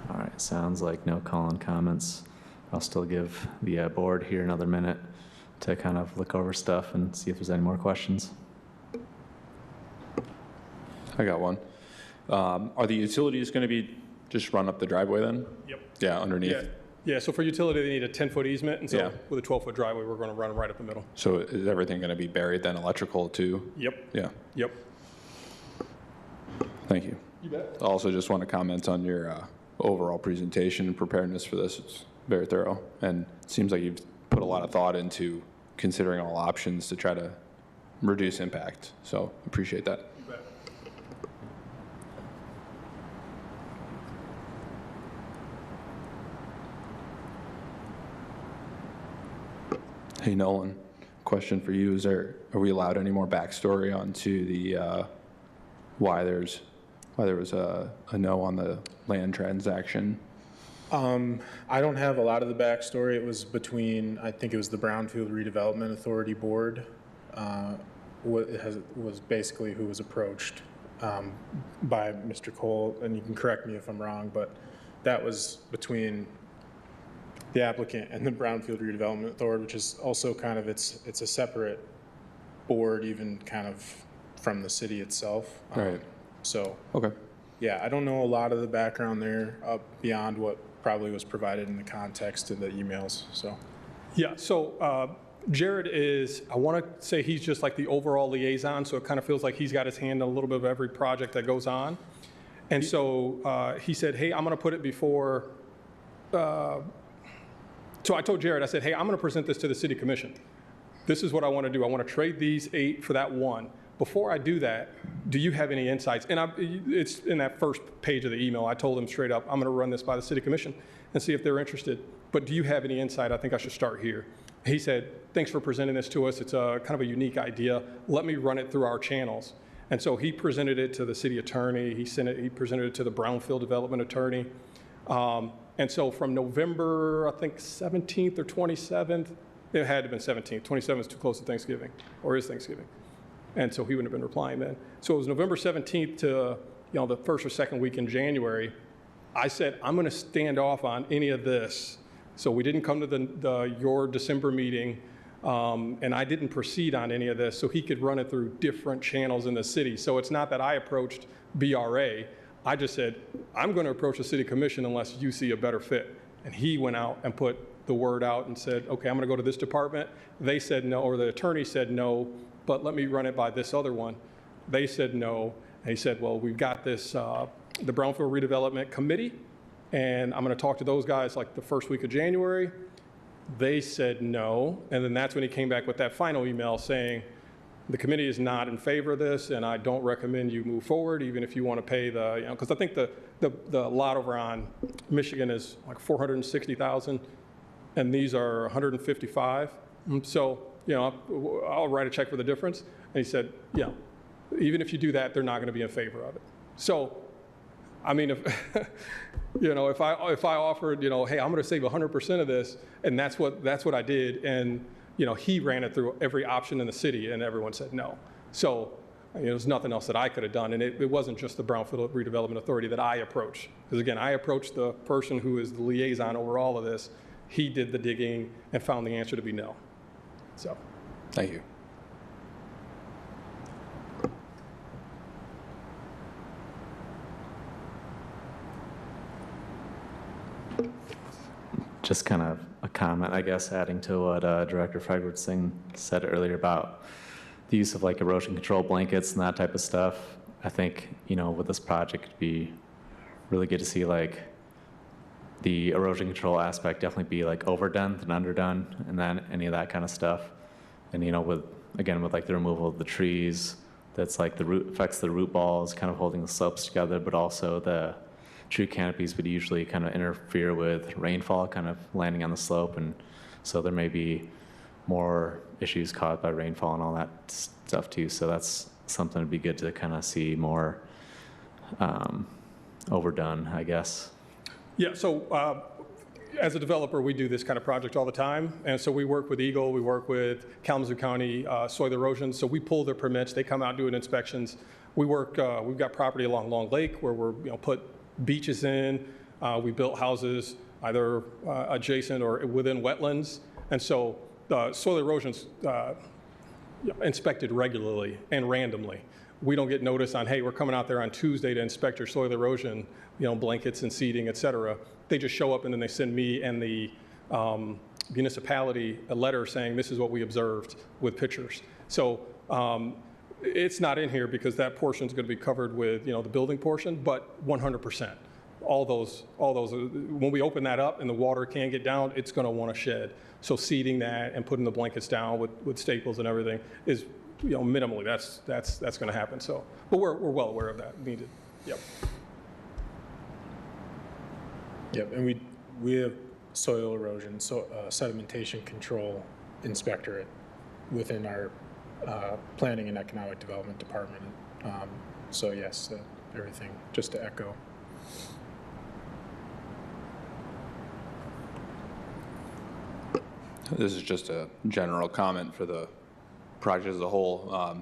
All right, sounds like no call-in comments. I'll still give the board here another minute to kind of look over stuff and see if there's any more questions.
I got one. Are the utilities going to be just run up the driveway then?
Yep.
Yeah, underneath?
Yeah, so for utility, they need a 10-foot easement, and so
Yeah.
with a 12-foot driveway, we're going to run right up the middle.
So is everything going to be buried then, electrical too?
Yep.
Yeah,
Yep.
thank you.
You bet.
I also just want to comment on your overall presentation and preparedness for this. It's very thorough, and it seems like you've put a lot of thought into considering all options to try to reduce impact. So appreciate that.
You bet.
Hey, Nolan, question for you. Are we allowed any more backstory onto the why there was a no on the land transaction?
I don't have a lot of the backstory. It was between, I think it was the Brownfield Redevelopment Authority Board, was basically who was approached by Mr. Cole, and you can correct me if I'm wrong, but that was between the applicant and the Brownfield Redevelopment Authority, which is also kind of, it's a separate board, even kind of from the city itself.
Right.
So,
Okay.
yeah, I don't know a lot of the background there beyond what probably was provided in the context of the emails, so.
Yeah, so Jared is, I want to say he's just like the overall liaison, so it kind of feels like he's got his hand in a little bit of every project that goes on. And so he said, hey, I'm going to put it before, so I told Jared, I said, hey, I'm going to present this to the city commission. This is what I want to do. I want to trade these 8 for that 1. Before I do that, do you have any insights? And it's in that first page of the email. I told him straight up, I'm going to run this by the city commission and see if they're interested. But do you have any insight? I think I should start here. He said, thanks for presenting this to us. It's a kind of a unique idea. Let me run it through our channels. And so he presented it to the city attorney. He presented it to the Brownfield development attorney. And so from November, I think 17th or 27th, it had to have been 17th. 27th is too close to Thanksgiving, or is Thanksgiving. And so he wouldn't have been replying then. So it was November 17th to the first or second week in January. I said, I'm going to stand off on any of this. So we didn't come to your December meeting, and I didn't proceed on any of this, so he could run it through different channels in the city. So it's not that I approached BRA. I just said, I'm going to approach the city commission unless you see a better fit. And he went out and put the word out and said, okay, I'm going to go to this department. They said no, or the attorney said no, but let me run it by this other one. They said no. And he said, well, we've got this, the Brownfield Redevelopment Committee, and I'm going to talk to those guys like the first week of January. They said no. And then that's when he came back with that final email saying, the committee is not in favor of this, and I don't recommend you move forward, even if you want to pay the, you know, because I think the lot over on Michigan is like 460,000, and these are 155. So, you know, I'll write a check for the difference. And he said, yeah, even if you do that, they're not going to be in favor of it. So, I mean, if you know, if I offered, you know, hey, I'm going to save 100% of this, and that's what I did, and you know, he ran it through every option in the city, and everyone said no. So, you know, there's nothing else that I could have done, and it wasn't just the Brownfield Redevelopment Authority that I approached, because again, I approached the person who is the liaison over all of this. He did the digging and found the answer to be no. So,
Thank you.
Just kind of a comment, I guess, adding to what Director Frederickson said earlier about the use of like erosion control blankets and that type of stuff. I think, you know, with this project, it'd be really good to see like the erosion control aspect definitely be like overdone than underdone, and then any of that kind of stuff. And, you know, with like the removal of the trees, that's like the root affects the root balls, kind of holding the slopes together, but also the tree canopies would usually kind of interfere with rainfall kind of landing on the slope, and so there may be more issues caused by rainfall and all that stuff too. So that's something that'd be good to kind of see more overdone, I guess.
yeah, so as a developer, we do this kind of project all the time, and so we work with Eagle, we work with Kalamazoo County Soil Erosion, so we pull their permits, they come out doing inspections. We work, we've got property along Long Lake where we're, you know, put beaches in, we built houses either adjacent or within wetlands, and so soil erosion's inspected regularly and randomly. We don't get notice on, hey, we're coming out there on Tuesday to inspect your soil erosion, you know, blankets and seeding, et cetera. They just show up and then they send me and the municipality a letter saying this is what we observed with pictures. So it's not in here because that portion is going to be covered with, you know, the building portion, but 100%. All those, when we open that up and the water can't get down, it's going to want to shed. So seeding that and putting the blankets down with staples and everything is, you know, minimally that's going to happen. So, but we're well aware of that. Needed. Yep.
Yep, and we have soil erosion, sedimentation control inspectorate within our Planning and Economic Development Department. So yes, everything, just to echo.
This is just a general comment for the project as a whole.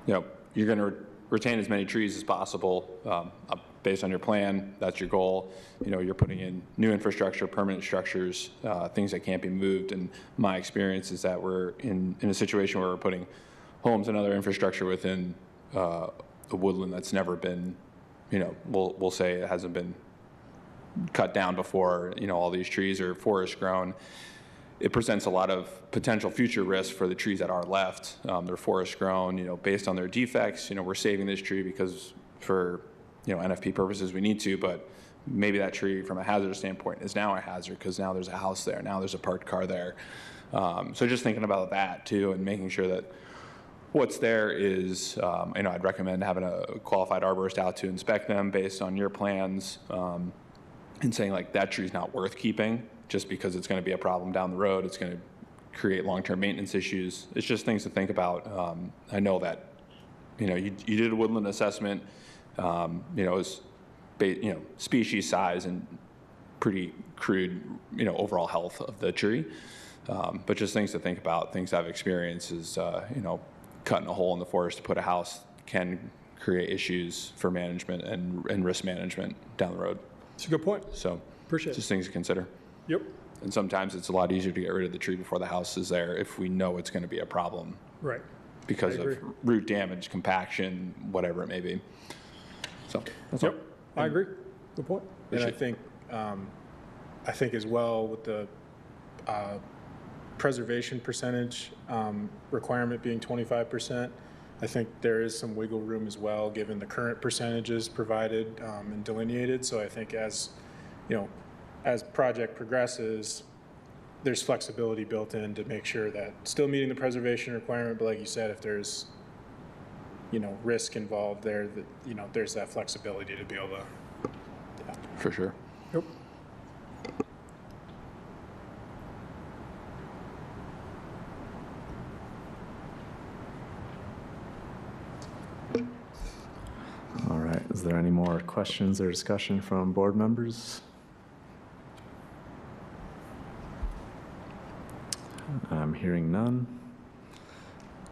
You know, you're going to retain as many trees as possible based on your plan. That's your goal. You know, you're putting in new infrastructure, permanent structures, things that can't be moved. And my experience is that we're in a situation where we're putting homes and other infrastructure within a woodland that's never been, you know, we'll say it hasn't been cut down before, you know, all these trees are forest grown. It presents a lot of potential future risks for the trees that are left. They're forest grown, you know, based on their defects. You know, we're saving this tree because for, you know, NFP purposes we need to, but maybe that tree from a hazard standpoint is now a hazard because now there's a house there, now there's a parked car there. So just thinking about that too and making sure that what's there is, you know, I'd recommend having a qualified arborist out to inspect them based on your plans and saying like that tree's not worth keeping just because it's going to be a problem down the road. It's going to create long-term maintenance issues. It's just things to think about. I know that, you know, you did a woodland assessment, you know, it's, you know, species size and pretty crude, you know, overall health of the tree. But just things to think about, things I've experienced is, you know, cutting a hole in the forest to put a house can create issues for management and risk management down the road.
It's a good point.
So
Appreciate it.
Just things to consider.
Yep.
And sometimes it's a lot easier to get rid of the tree before the house is there if we know it's going to be a problem
Right.
because of root damage, compaction, whatever it may be. So that's all.
Yep. I agree. Good point.
And I think I think as well with the preservation percentage requirement being 25%, I think there is some wiggle room as well, given the current percentages provided and delineated. So I think as, as project progresses, there's flexibility built in to make sure that still meeting the preservation requirement, but like you said, if there's, risk involved there, that, there's that flexibility to be able to. Yeah.
For sure.
Yep.
All right, is there any more questions or discussion from board members? I'm hearing none.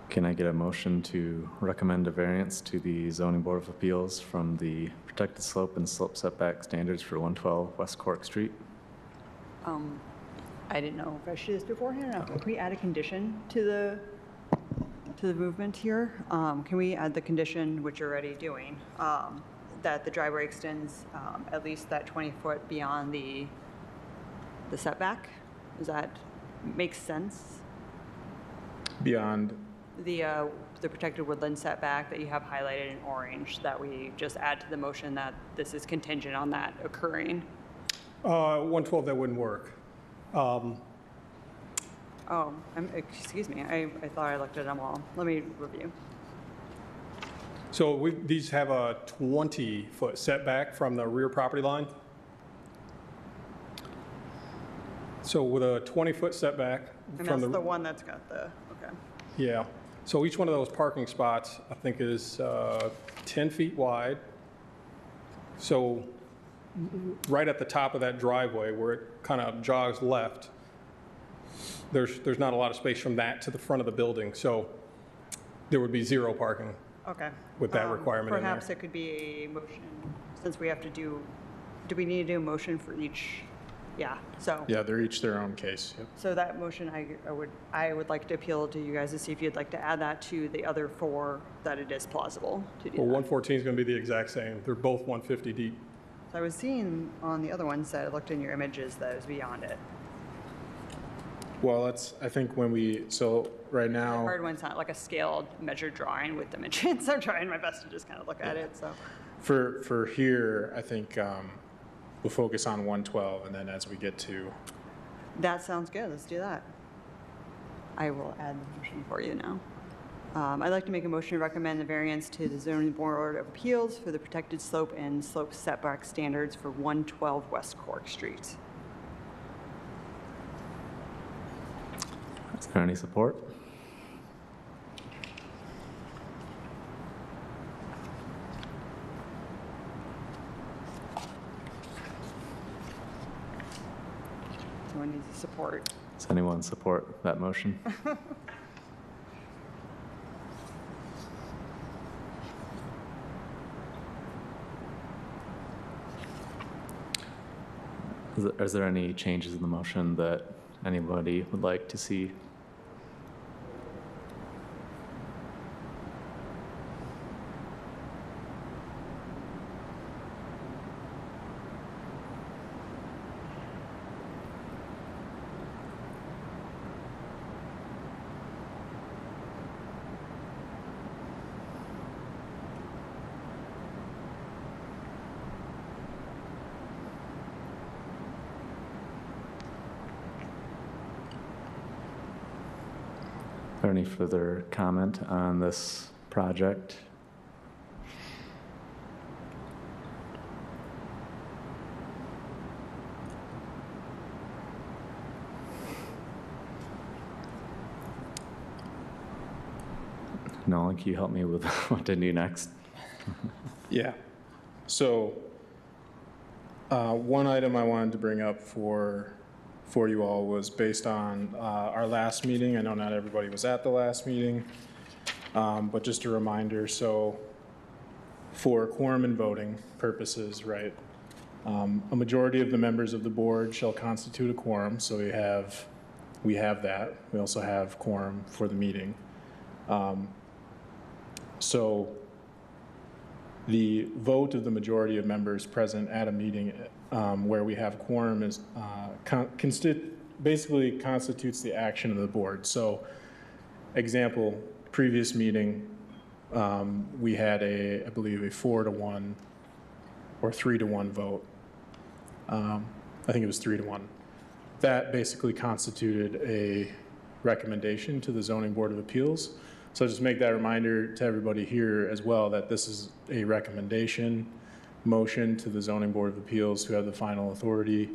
Can I get a motion to recommend a variance to the Zoning Board of Appeals from the protected slope and slope setback standards for 112 West Cork Street?
I didn't know if I should do this beforehand. Can we add a condition to the movement here? Can we add the condition, which you're already doing, that the driveway extends at least that 20 foot beyond the setback? Does that make sense?
Beyond.
The protected woodland setback that you have highlighted in orange, that we just add to the motion that this is contingent on that occurring?
112, that wouldn't work.
Excuse me, I thought I looked at them all. Let me review.
So these have a 20-foot setback from the rear property line. So with a 20-foot setback
And
from
that's the one that's got the, okay.
Yeah. So each one of those parking spots, I think, is 10 feet wide. So right at the top of that driveway where it kind of jogs left, there's not a lot of space from that to the front of the building. So there would be zero parking
Okay.
with that requirement in there.
Perhaps it could be a motion, since we have to do we need to do a motion for each? Yeah, so.
Yeah, they're each their own case. Yep.
So that motion, I would like to appeal to you guys to see if you'd like to add that to the other four, that it is plausible to do
Well,
that.
114 is going to be the exact same. They're both 150 deep.
So I was seeing on the other ones that I looked in your images that it was beyond it.
Well, I think so right now.
Hard one's not like a scaled measured drawing with dimensions. I'm trying my best to just kind of look at it, so.
For here, I think we'll focus on 112, and then as we get to.
That sounds good, let's do that. I will add the motion for you now. I'd like to make a motion to recommend the variance to the Zoning Board of Appeals for the protected slope and slope setback standards for 112 West Cork Street.
Is there any support?
Someone needs support.
Does anyone support that motion? Is there any changes in the motion that anybody would like to see? Is there any further comment on this project? Nolan, can you help me with what to do next?
Yeah. So one item I wanted to bring up for you all was based on our last meeting. I know not everybody was at the last meeting, but just a reminder. So for quorum and voting purposes, right, a majority of the members of the board shall constitute a quorum. So we have that. We also have quorum for the meeting. So the vote of the majority of members present at a meeting where we have quorum is basically constitutes the action of the board. So, example, previous meeting, we had I believe a 4-to-1 or 3-to-1 vote. I think it was 3-to-1. That basically constituted a recommendation to the Zoning Board of Appeals. So just make that reminder to everybody here as well that this is a recommendation motion to the Zoning Board of Appeals, who have the final authority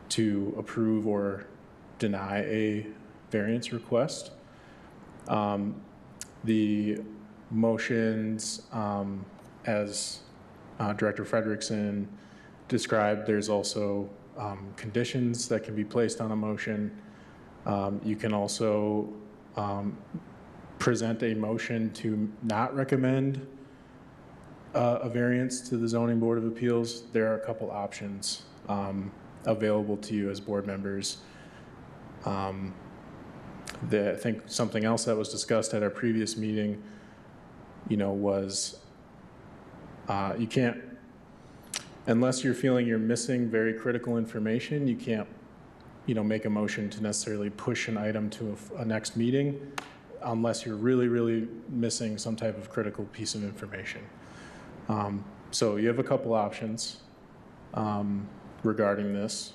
to approve or deny a variance request. The motions, as Director Frederickson described, there's also conditions that can be placed on a motion. You can also present a motion to not recommend a variance to the Zoning Board of Appeals. There are a couple options available to you as board members. I think something else that was discussed at our previous meeting, was you can't, unless you're feeling you're missing very critical information, you can't, make a motion to necessarily push an item to a next meeting unless you're really, really missing some type of critical piece of information. So you have a couple options regarding this.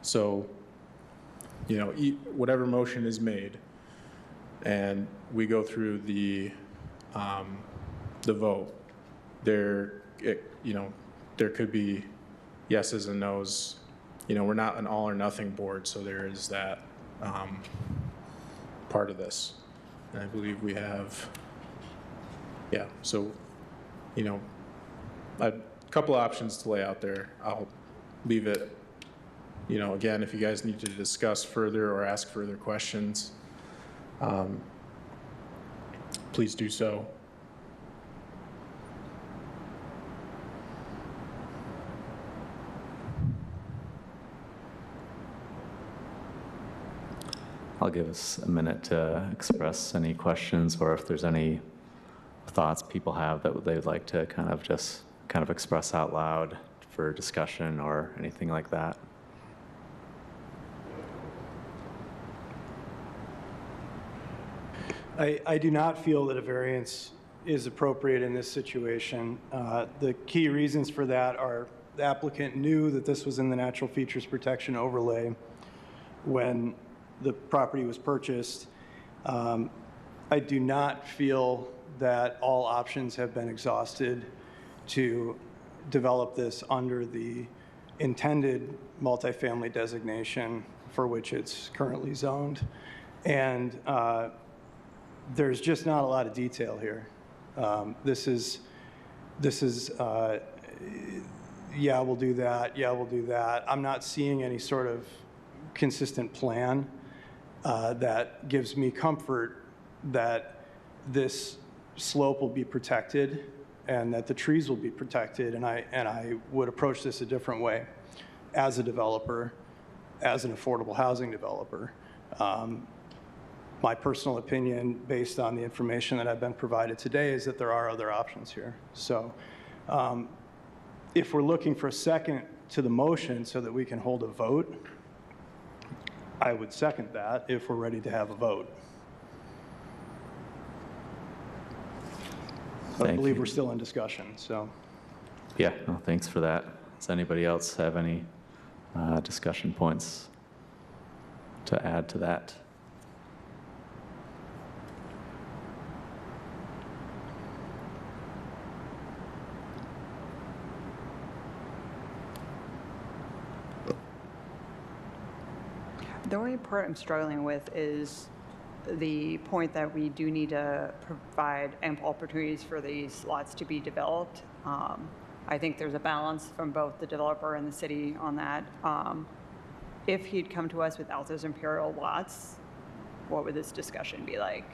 So, whatever motion is made, and we go through the vote, there could be yeses and nos. We're not an all or nothing board, so there is that part of this. And I believe we have, so, a couple options to lay out there. I'll leave it, again, if you guys need to discuss further or ask further questions, please do so.
I'll give us a minute to express any questions, or if there's any thoughts people have that they would like to kind of express out loud for discussion or anything like that.
I do not feel that a variance is appropriate in this situation. The key reasons for that are the applicant knew that this was in the natural features protection overlay when the property was purchased. I do not feel that all options have been exhausted to develop this under the intended multifamily designation for which it's currently zoned. And there's just not a lot of detail here. This is yeah, we'll do that, yeah, we'll do that. I'm not seeing any sort of consistent plan that gives me comfort that this slope will be protected and that the trees will be protected, and I would approach this a different way as a developer, as an affordable housing developer. My personal opinion, based on the information that I've been provided today, is that there are other options here. So if we're looking for a second to the motion so that we can hold a vote, I would second that if we're ready to have a vote. But I believe we're still in discussion, so.
Yeah, no, thanks for that. Does anybody else have any discussion points to add to that?
The only part I'm struggling with is the point that we do need to provide ample opportunities for these lots to be developed. I think there's a balance from both the developer and the city on that. If he'd come to us without those imperial lots, what would this discussion be like?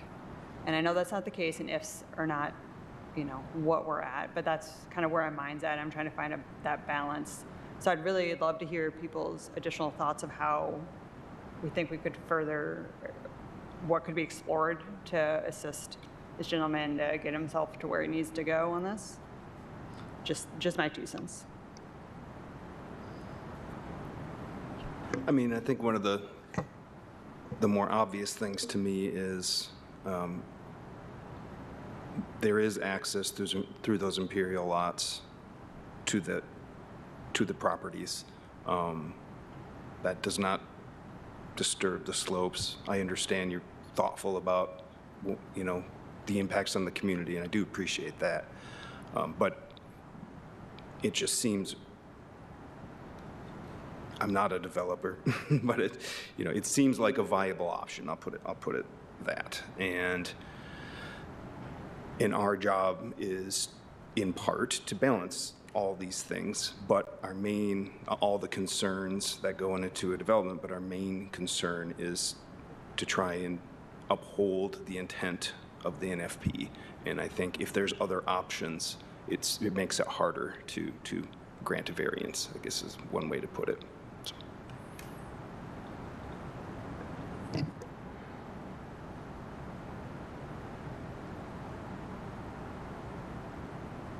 And I know that's not the case, and ifs are not, what we're at, but that's kind of where my mind's at. I'm trying to find that balance. So I'd really love to hear people's additional thoughts of how we think we could further, what could be explored to assist this gentleman to get himself to where he needs to go on this. Just my 2 cents.
I mean, I think one of the more obvious things to me is there is access through those imperial lots to the properties. That does not disturb the slopes. I understand you're thoughtful about, you know, the impacts on the community, and I do appreciate that. But it just seems, I'm not a developer, but it seems like a viable option. I'll put it that. And our job is in part to balance all these things, but all the concerns that go into a development, but our main concern is to try and uphold the intent of the NFP. And I think if there's other options, it makes it harder to grant a variance, I guess is one way to put it. So.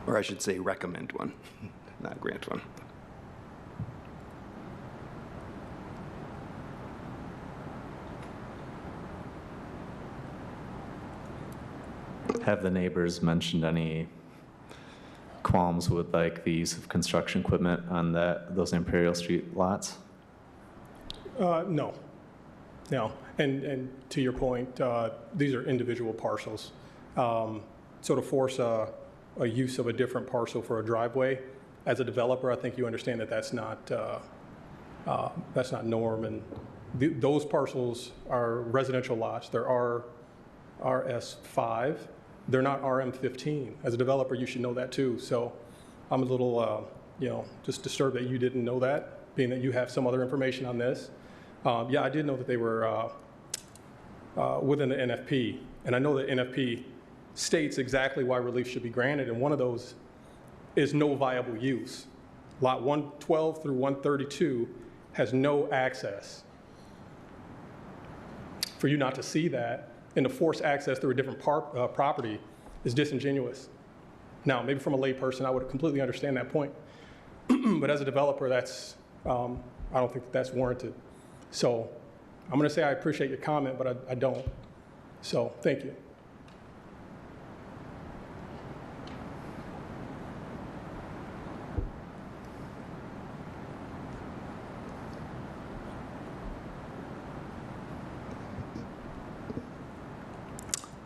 Or I should say recommend one, not grant one.
Have the neighbors mentioned any qualms with like the use of construction equipment on those Imperial Street lots?
No. And to your point, these are individual parcels. So to force a use of a different parcel for a driveway, as a developer, I think you understand that that's not norm. And those parcels are residential lots. They're RS5. They're not RM15. As a developer, you should know that too. So I'm a little, just disturbed that you didn't know that, being that you have some other information on this. Yeah, I did know that they were within the NFP, and I know that NFP states exactly why relief should be granted, and one of those is no viable use. Lot 112 through 132 has no access. For you not to see that and to force access through a different property is disingenuous. Now, maybe from a layperson, I would completely understand that point, but as a developer, that's I don't think that's warranted. So I'm going to say I appreciate your comment, but I don't. So thank you.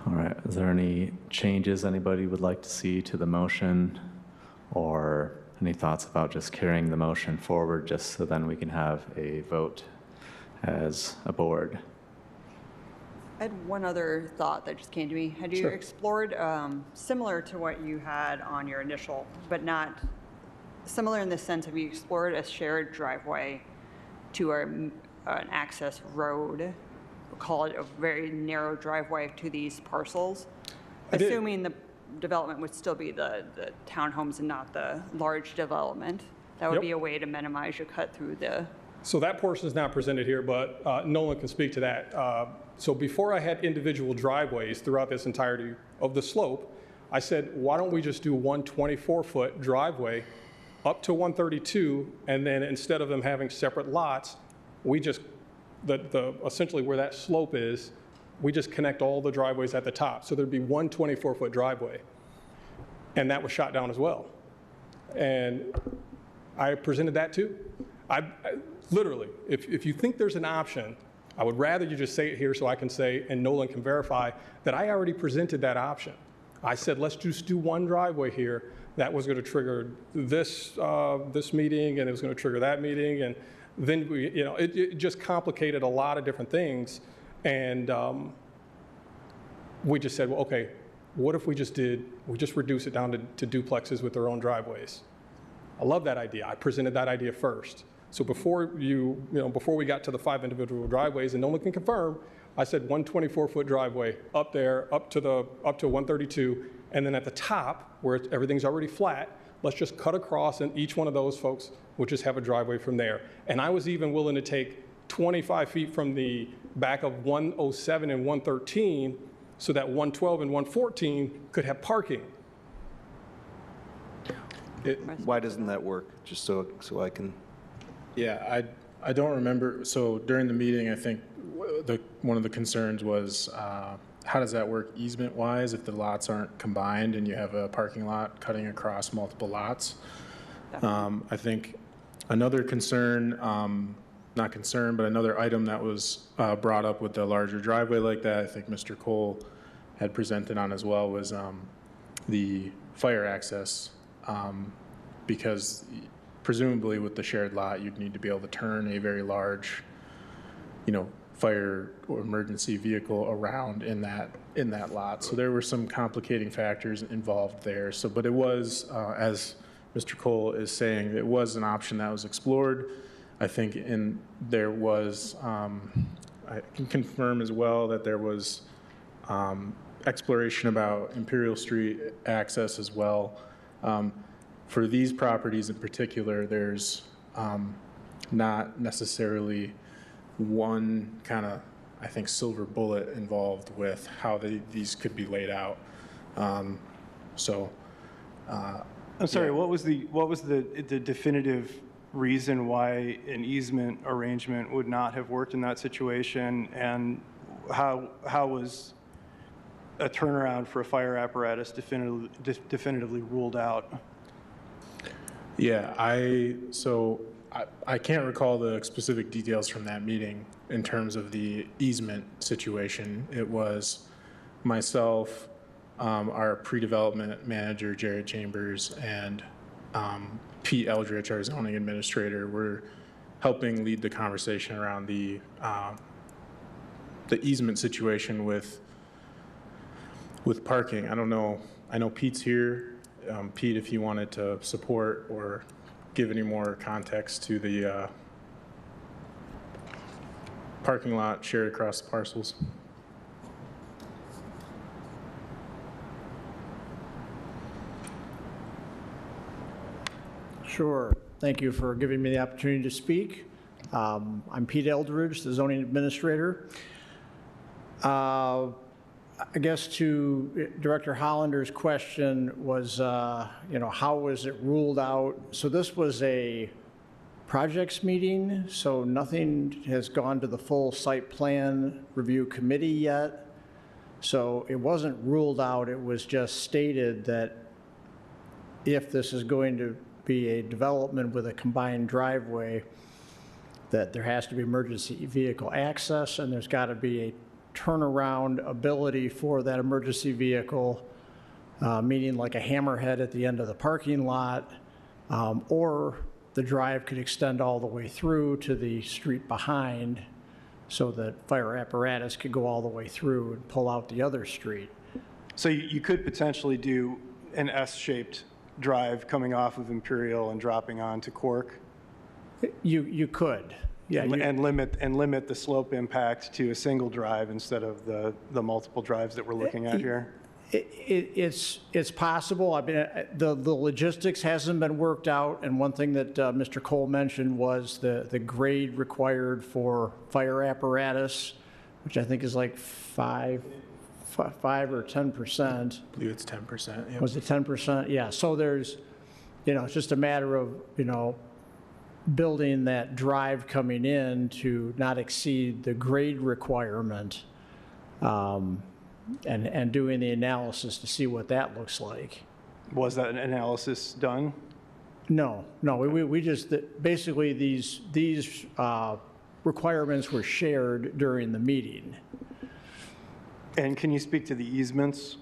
All right, is there any changes anybody would like to see to the motion, or any thoughts about just carrying the motion forward just so then we can have a vote as a board?
I had one other thought that just came to me. Had you explored, similar to what you had on your initial, but not similar in the sense of you explored a shared driveway to an access road, we'll call it a very narrow driveway to these parcels, assuming the development would still be the townhomes and not the large development? That would be a way to minimize your cut through the...
So that portion is not presented here, but Nolan can speak to that. So before I had individual driveways throughout this entirety of the slope, I said, why don't we just do one 24-foot driveway up to 132, and then instead of them having separate lots, we just, essentially where that slope is, we just connect all the driveways at the top. So there'd be one 24-foot driveway. And that was shot down as well. And I presented that too. I literally, if you think there's an option, I would rather you just say it here so I can say, and Nolan can verify, that I already presented that option. I said, let's just do one driveway here. That was going to trigger this meeting, and it was going to trigger that meeting. And then it just complicated a lot of different things. And we just said, well, okay, what if we just reduce it down to duplexes with their own driveways? I love that idea. I presented that idea first. So before before we got to the 5 individual driveways, and no one can confirm, I said one 24-foot driveway up there, up to 132, and then at the top, where everything's already flat, let's just cut across, and each one of those folks will just have a driveway from there. And I was even willing to take 25 feet from the back of 107 and 113, so that 112 and 114 could have parking.
Why doesn't that work? Just so I can...
Yeah, I don't remember, so during the meeting, I think one of the concerns was, how does that work easement-wise if the lots aren't combined and you have a parking lot cutting across multiple lots? I think another concern, not concern, but another item that was brought up with the larger driveway like that, I think Mr. Cole had presented on as well, was the fire access, because presumably with the shared lot, you'd need to be able to turn a very large, fire or emergency vehicle around in that lot. So there were some complicating factors involved there. So, but it was, as Mr. Cole is saying, it was an option that was explored. I think there was, I can confirm as well that there was exploration about Imperial Street access as well. For these properties in particular, there's not necessarily one kind of, I think, silver bullet involved with how these could be laid out. I'm sorry,
yeah. What was the definitive reason why an easement arrangement would not have worked in that situation, and how was a turnaround for a fire apparatus definitively ruled out?
Yeah, I can't recall the specific details from that meeting in terms of the easement situation. It was myself, our pre-development manager, Jared Chambers, and Pete Eldridge, our zoning administrator, were helping lead the conversation around the easement situation with parking. I don't know, I know Pete's here. Pete, if you wanted to support or give any more context to the parking lot shared across the parcels.
Sure. Thank you for giving me the opportunity to speak. I'm Pete Eldridge, the zoning administrator. I guess to Director Hollander's question was, how was it ruled out? So this was a projects meeting, so nothing has gone to the full site plan review committee yet. So it wasn't ruled out, it was just stated that if this is going to be a development with a combined driveway, that there has to be emergency vehicle access and there's got to be a turnaround ability for that emergency vehicle, meaning like a hammerhead at the end of the parking lot, or the drive could extend all the way through to the street behind so that fire apparatus could go all the way through and pull out the other street.
So you could potentially do an S-shaped drive coming off of Imperial and dropping onto Cork?
You could. Yeah,
and limit the slope impact to a single drive instead of the multiple drives that we're looking at here?
It's possible. I mean, the logistics hasn't been worked out, and one thing that Mr. Cole mentioned was the grade required for fire apparatus, which I think is like 5 or 10%.
I believe it's 10%. Yep.
Was it 10%? Yeah. So there's, it's just a matter of, building that drive coming in to not exceed the grade requirement, and doing the analysis to see what that looks like.
Was that analysis done?
No. We just, basically these requirements were shared during the meeting.
And can you speak to the easements?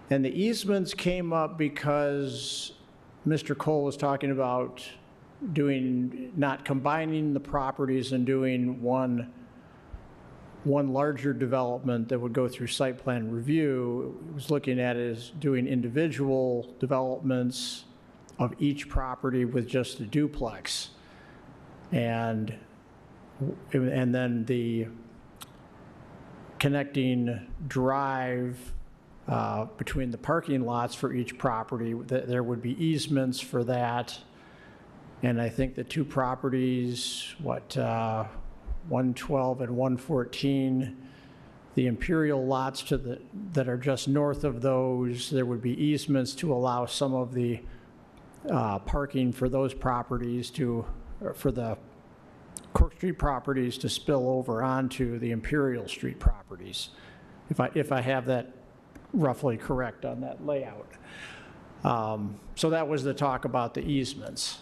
And the easements came up because Mr. Cole was talking about not combining the properties and doing one larger development that would go through site plan review. It was looking at it as doing individual developments of each property with just a duplex. And then the connecting drive between the parking lots for each property, there would be easements for that. And I think the two properties, 112 and 114, the Imperial lots that are just north of those, there would be easements to allow some of the parking for those properties for the Street properties to spill over onto the Imperial Street properties, if I have that roughly correct on that layout. So that was the talk about the easements.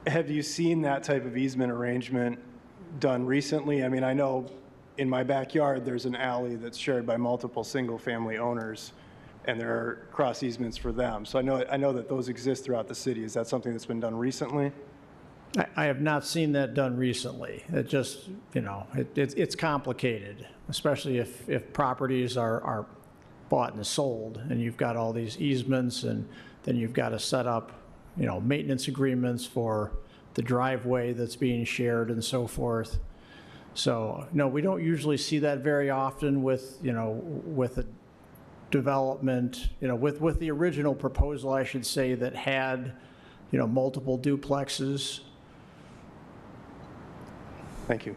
Have you seen that type of easement arrangement done recently? I mean, I know in my backyard, there's an alley that's shared by multiple single-family owners, and there are cross easements for them. So I know that those exist throughout the city. Is that something that's been done recently?
I have not seen that done recently. It just, you know, it's complicated, especially if properties are bought and sold, and you've got all these easements, and then you've got to set up, you know, maintenance agreements for the driveway that's being shared and so forth. So, no, we don't usually see that very often with, you know, with a development, you know, with the original proposal, I should say, that had, you know, multiple duplexes.
Thank you.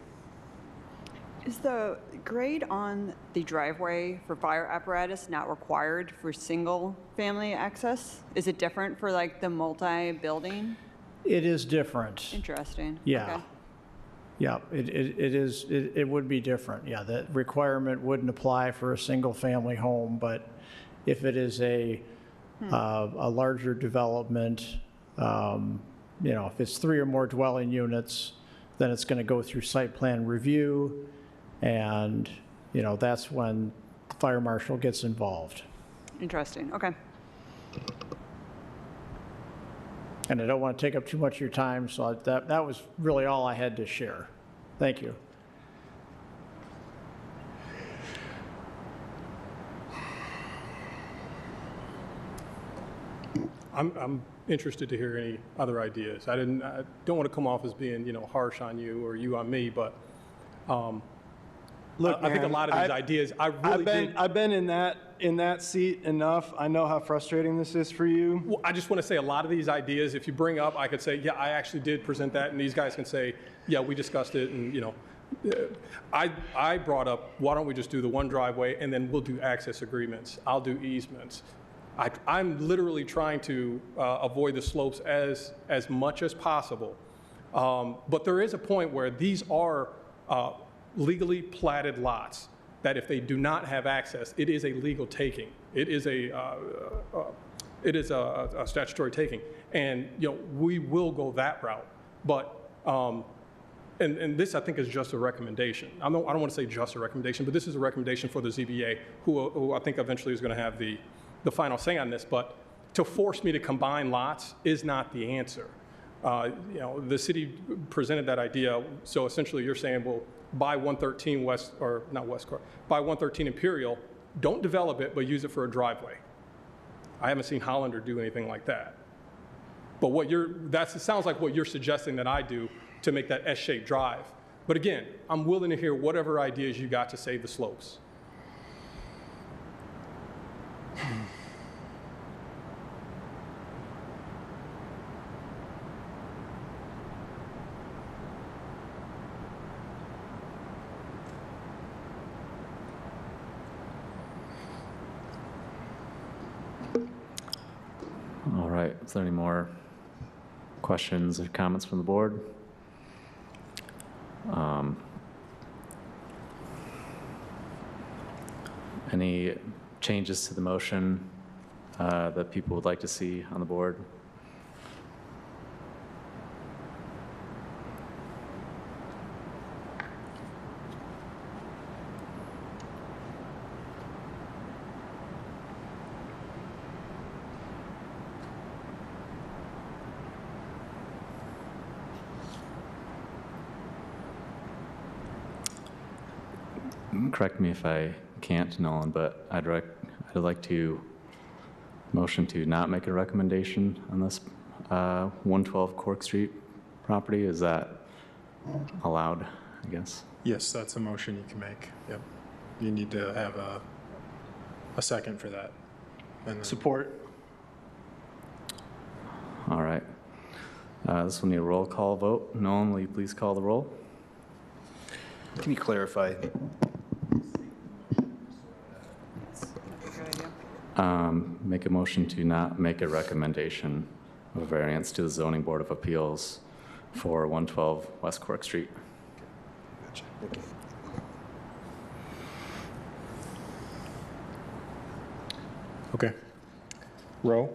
Is the grade on the driveway for fire apparatus not required for single-family access? Is it different for like the multi-building?
It is different.
Interesting.
Yeah.
Okay.
Yeah, it would be different. Yeah, that requirement wouldn't apply for a single-family home, but if it is a larger development, you know, if it's 3 or more dwelling units, then it's going to go through site plan review, and, you know, that's when the fire marshal gets involved.
Interesting. Okay.
And I don't want to take up too much of your time, so that was really all I had to share. Thank you.
I'm interested to hear any other ideas. I don't want to come off as being, you know, harsh on you or you on me, but
Look,
I think a
man,
lot of these ideas,
I've been in that seat enough. I know how frustrating this is for you.
Well, I just want to say a lot of these ideas, if you bring up, I could say, yeah, I actually did present that, and these guys can say, yeah, we discussed it, and, you know, I brought up, why don't we just do the one driveway, and then we'll do access agreements. I'll do easements. I'm literally trying to avoid the slopes as much as possible. But there is a point where these are legally platted lots that if they do not have access, it is a legal taking. It is a statutory taking. And, you know, we will go that route. But, and this, I think, is just a recommendation. I don't want to say just a recommendation, but this is a recommendation for the ZBA, who I think eventually is going to have the final say on this. But to force me to combine lots is not the answer. You know, the city presented that idea. So essentially you're saying, well, buy 113 West, or not West Court, buy 113 Imperial, don't develop it, but use it for a driveway. I haven't seen Hollander do anything like that. But it sounds like what you're suggesting that I do to make that S-shaped drive. But again, I'm willing to hear whatever ideas you got to save the slopes.
All right, is there any more questions or comments from the board? Any changes to the motion that people would like to see on the board? Correct me if I can't, Nolan, but I'd like to motion to not make a recommendation on this 112 Cork Street property. Is that allowed, I guess?
Yes, that's a motion you can make. Yep. You need to have a second for that. And then
Support.
All right. This will need a roll call vote. Nolan, will you please call the roll?
Can you clarify?
Make a motion to not make a recommendation of a variance to the Zoning Board of Appeals for 112 West Cork Street.
Okay. Rowe,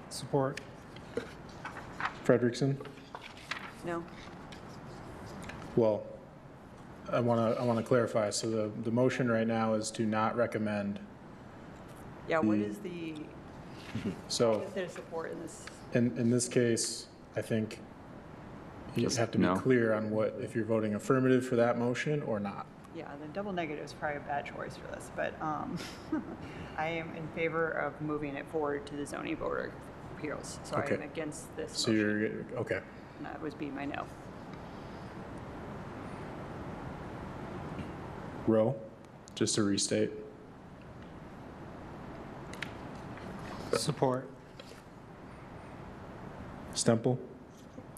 Support.
Frederickson?
No?
Well, I want to clarify. So the motion right now is to not recommend.
Yeah, what is the,
So
is there support in this?
in this case, I think you
Just
have to be
no.
clear on what, if you're voting affirmative for that motion or not.
Yeah, the double negative is probably a bad choice for this, but I am in favor of moving it forward to the zoning board of appeals. So I am
Okay.
against this
So
motion.
you're, okay.
And that would be my no.
Rowe, just to restate.
Support.
Stemple,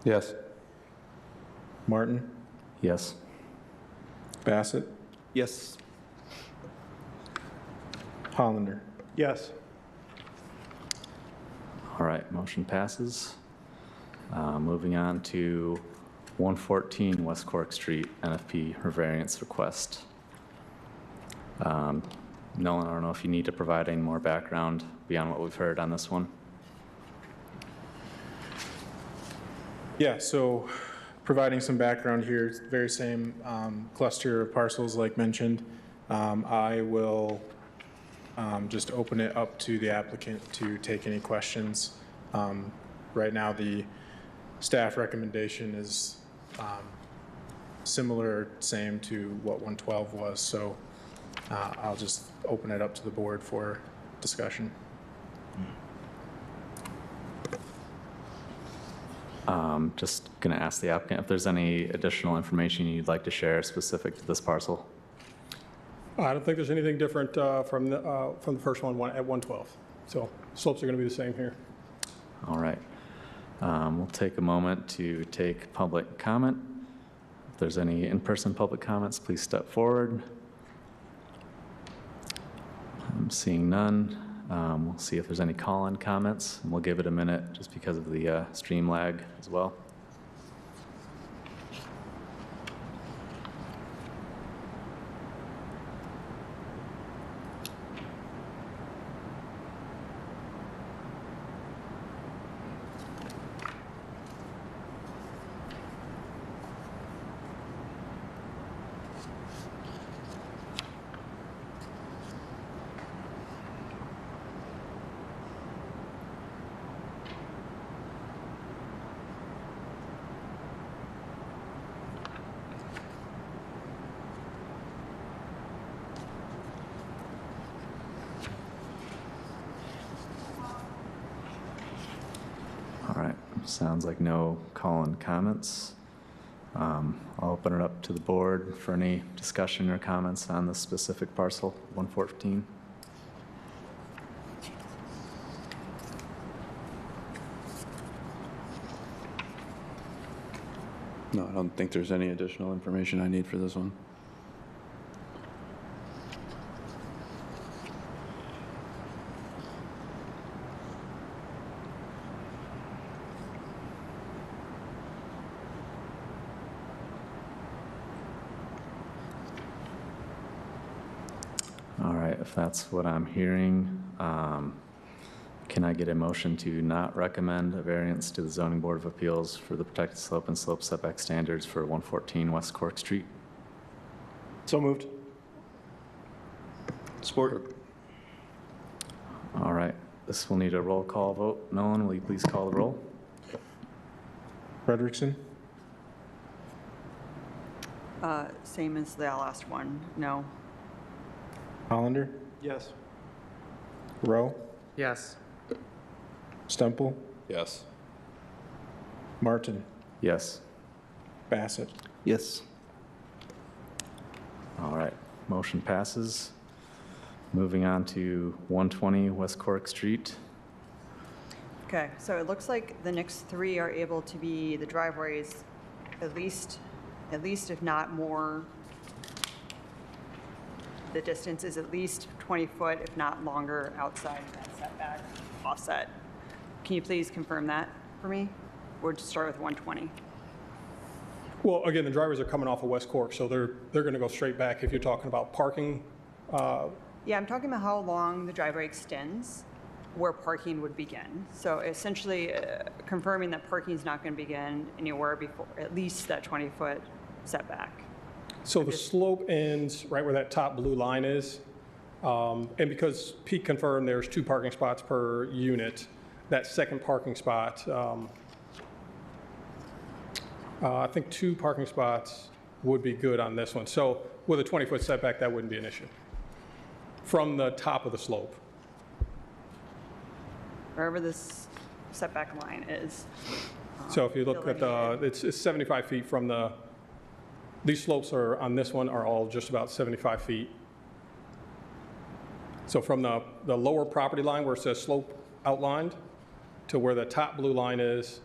Yes.
Martin,
Yes.
Bassett,
Yes.
Hollander.
Yes.
All right, motion passes. Moving on to 114 West Cork Street, NFP variance request. Nolan, I don't know if you need to provide any more background beyond what we've heard on this one.
Yeah, so providing some background here, it's the very same cluster of parcels like mentioned. I will just open it up to the applicant to take any questions. Right now, the staff recommendation is similar, same to what 112 was, so I'll just open it up to the board for discussion.
Just going to ask the applicant if there's any additional information you'd like to share specific to this parcel.
I don't think there's anything different from the first one at 112. So slopes are going to be the same here.
All right. We'll take a moment to take public comment. If there's any in-person public comments, please step forward. I'm seeing none. We'll see if there's any call-in comments, and we'll give it a minute just because of the stream lag as well. All right, sounds like no call-in comments. I'll open it up to the board for any discussion or comments on this specific parcel, 114.
No, I don't think there's any additional information I need for this one.
All right, if that's what I'm hearing, can I get a motion to not recommend a variance to the Zoning Board of Appeals for the protected slope and slope setback standards for 114 West Cork Street?
So moved.
Support.
All right, this will need a roll call vote. Nolan, will you please call the roll?
Frederickson,
Same as the last one, no.
Hollander,
Yes.
Rowe,
Yes.
Stemple,
Yes.
Martin,
Yes.
Bassett.
Yes.
All right, motion passes. Moving on to 120 West Cork Street.
Okay, so it looks like the next three are able to be the driveways, at least if not more. The distance is at least 20 foot, if not longer, outside of that setback offset. Can you please confirm that for me? Or just start with 120?
Well, again, the drivers are coming off of West Cork, so they're going to go straight back if you're talking about parking.
Yeah, I'm talking about how long the driveway extends, where parking would begin. So essentially confirming that parking is not going to begin anywhere before at least that 20-foot setback.
So the slope ends right where that top blue line is. And because Pete confirmed there's 2 parking spots per unit, that second parking spot, I think 2 parking spots would be good on this one. So with a 20-foot setback, that wouldn't be an issue from the top of the slope.
Wherever this setback line is.
So if you look at it's 75 feet from these slopes are on this one are all just about 75 feet. So from the lower property line where it says slope outlined to where the top blue line is,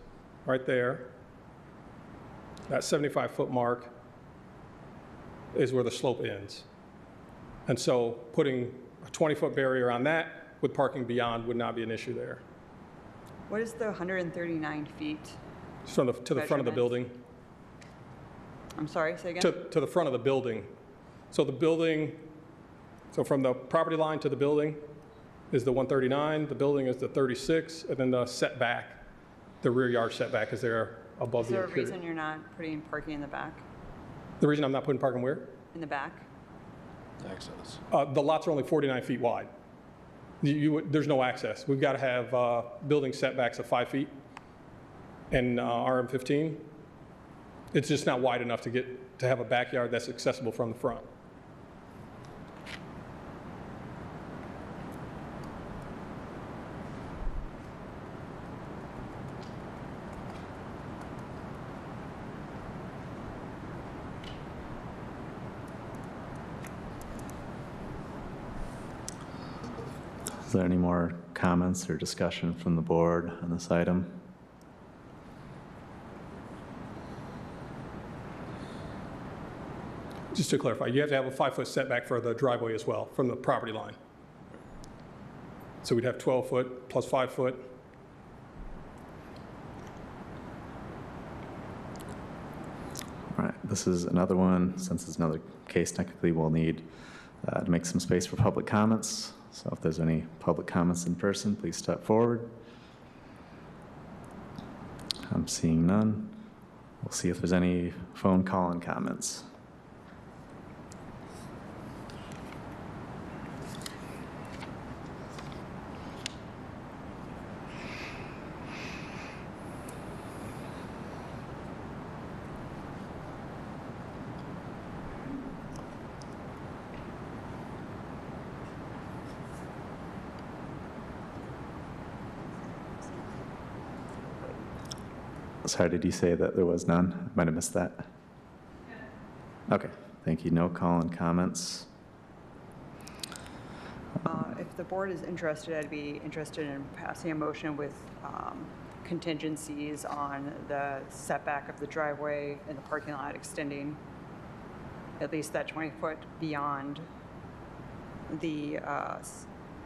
right there, that 75-foot mark is where the slope ends. And so putting a 20-foot barrier on that with parking beyond would not be an issue there.
What is the 139 feet?
So to the front of the building.
I'm sorry, say again?
To the front of the building. So the building, so from the property line to the building is the 139, the building is the 36, and then the setback, the rear yard setback is there above the
Is there a
interior.
reason you're not putting parking in the back?
The reason I'm not putting parking where?
In the back?
Access.
The lots are only 49 feet wide. There's no access. We've got to have building setbacks of 5 feet in RM15. It's just not wide enough to have a backyard that's accessible from the front.
Is there any more comments or discussion from the board on this item?
Just to clarify, you have to have a 5-foot setback for the driveway as well from the property line. So we'd have 12 foot plus 5 foot.
All right, this is another one. Since it's another case, technically we'll need to make some space for public comments. So if there's any public comments in person, please step forward. I'm seeing none. We'll see if there's any phone call-in comments. Sorry, did you say that there was none? I might have missed that. Okay, thank you. No call-in comments.
If the board is interested, I'd be interested in passing a motion with contingencies on the setback of the driveway and the parking lot extending at least that 20-foot beyond the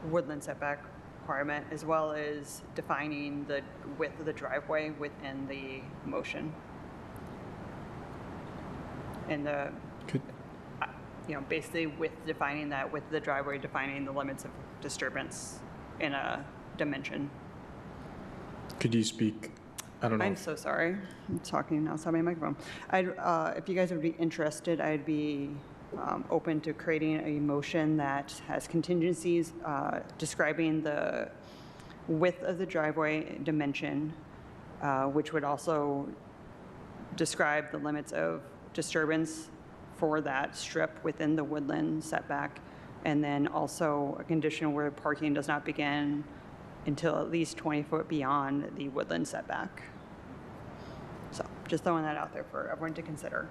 woodland setback requirement, as well as defining the width of the driveway within the motion. And the, basically with defining that width of the driveway, defining the limits of disturbance in a dimension.
Could you speak? I don't know.
I'm so sorry. I'm talking outside my microphone. If you guys would be interested, I'd be open to creating a motion that has contingencies describing the width of the driveway dimension, which would also describe the limits of disturbance for that strip within the woodland setback, and then also a condition where parking does not begin until at least 20 foot beyond the woodland setback. So just throwing that out there for everyone to consider.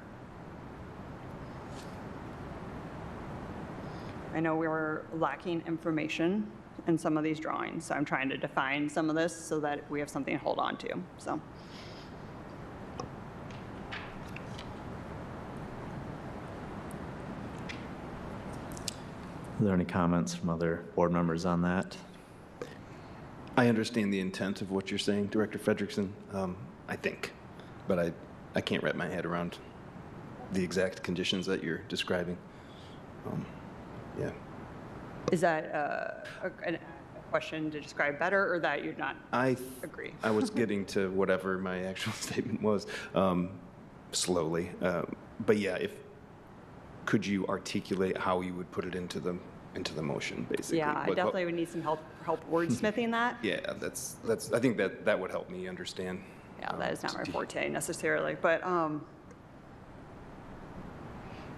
I know we were lacking information in some of these drawings, so I'm trying to define some of this so that we have something to hold on to, so.
Are there any comments from other board members on that?
I understand the intent of what you're saying, Director Frederickson, I think, but I can't wrap my head around the exact conditions that you're describing. Yeah.
Is that a question to describe better, or that you're not agree?
I was getting to whatever my actual statement was slowly. But yeah, could you articulate how you would put it into the motion, basically?
Yeah, I definitely would need some help wordsmithing that.
Yeah, that's. I think that would help me understand.
Yeah, that is not my forte necessarily, but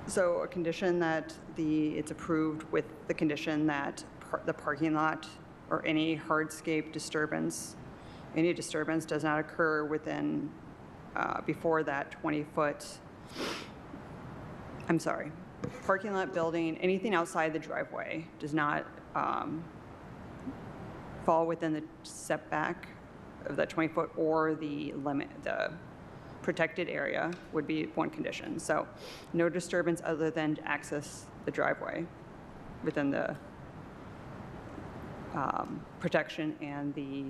so a condition that it's approved with the condition that the parking lot or any hardscape disturbance, any disturbance does not occur within, before that 20-foot, I'm sorry, parking lot, building, anything outside the driveway does not fall within the setback of that 20-foot or the limit, the protected area would be one condition. So no disturbance other than to access the driveway within the protection and the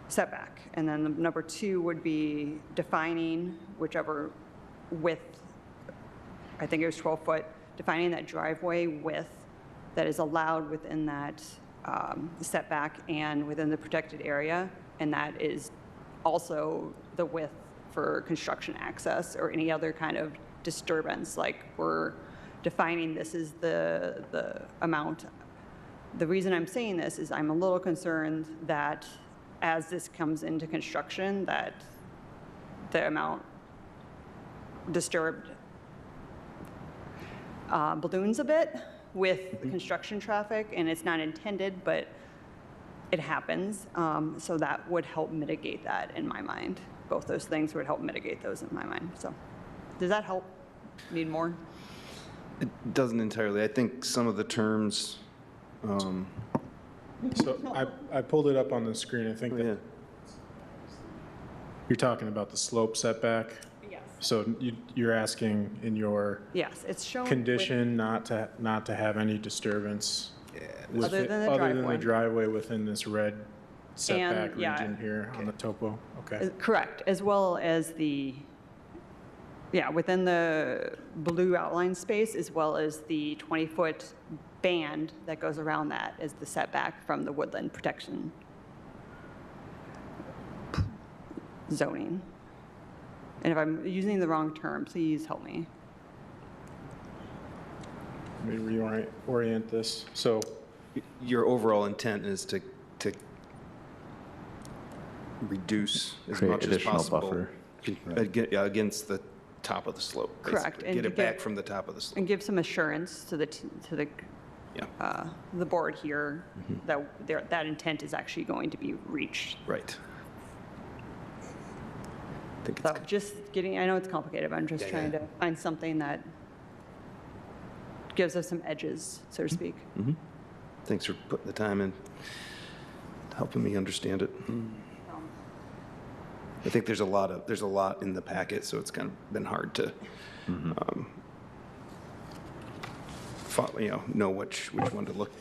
setback. And then the number 2 would be defining whichever width, I think it was 12 foot, defining that driveway width that is allowed within that setback and within the protected area. And that is also the width for construction access or any other kind of disturbance. Like we're defining this is the amount. The reason I'm saying this is I'm a little concerned that as this comes into construction, that the amount disturbed balloons a bit with the construction traffic, and it's not intended, but it happens. So that would help mitigate that in my mind. Both those things would help mitigate those in my mind. So does that help? Need more?
It doesn't entirely. I think some of the terms.
So I pulled it up on the screen. I think that you're talking about the slope setback.
Yes.
So you're asking in your
Yes, it's shown
condition not to have any disturbance
Other than the
other than
driveway.
the driveway within this red setback
yeah.
region here on the topo. Okay.
Correct, as well as within the blue outline space, as well as the 20-foot band that goes around that as the setback from the woodland protection zoning. And if I'm using the wrong term, please help me.
Let me reorient this. So
Your overall intent is to reduce as
Create
much as
additional
possible
buffer.
against the top of the slope.
Correct,
basically.
and
Get
to
it back
get-
from the top of the slope.
And give some assurance to the
Yeah,
the board here that that intent is actually going to be reached.
right. I think it's
So just getting, I know it's complicated, but I'm just trying to find something that gives us some edges, so to speak.
Thanks for putting the time in, helping me understand it. I think there's a lot in the packet, so it's kind of been hard to, know which one to look.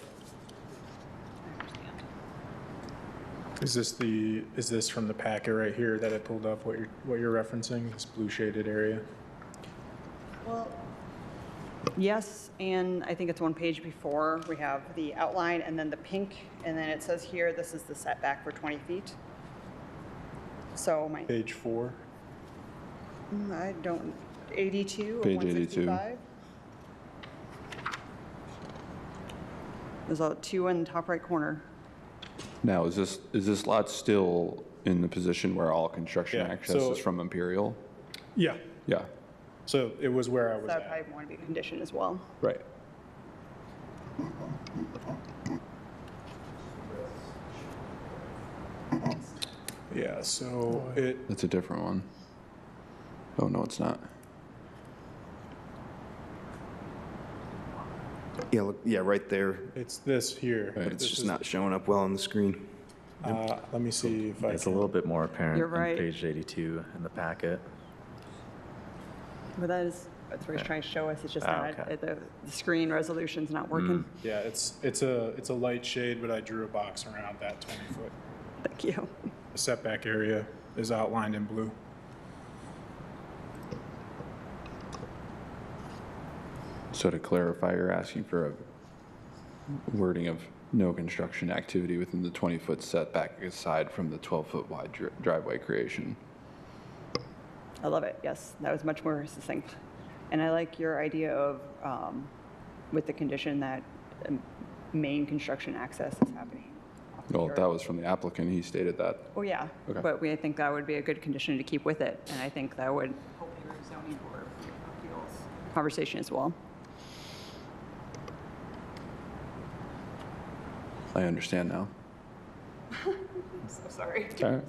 is this from the packet right here that I pulled up? What you're referencing? This blue shaded area.
Yes, and I think it's one page before. We have the outline and then the pink, and then it says here, this is the setback for 20 feet. So my,
Page 4.
I don't, 82 or
Page
165? There's a 2 in the top right corner.
Now, is this lot still in the position where all construction
Yeah,
access
so-
is from Imperial?
Yeah.
Yeah,
So it was where I
So
was
that
at.
probably want to be a condition as well.
right.
Yeah. So
That's a different one. Oh, no, it's not.
Yeah, look, right there,
it's this here.
Right.
but it's
This
just
is-
not showing up well on the screen.
Let me see if I
It's a
can.
little bit more apparent
You're right.
on page 82 in the packet.
But that's what he's trying to show us. It's just
Ah,
not,
okay.
the screen resolution's not working.
Yeah, it's a light shade, but I drew a box around that 20-foot.
Thank you.
The setback area is outlined in blue.
So to clarify, you're asking for a wording of no construction activity within the 20-foot setback aside from the 12-foot wide driveway creation.
I love it, yes, that was much more succinct. And I like your idea of, with the condition that main construction access is happening. off the
Well,
yard.
that was from the applicant. He stated that.
Oh, yeah,
Okay.
but I think that would be a good condition to keep with it, and I think that would help your zoning board of appeals conversation as well.
I understand now.
I'm so sorry.
All right.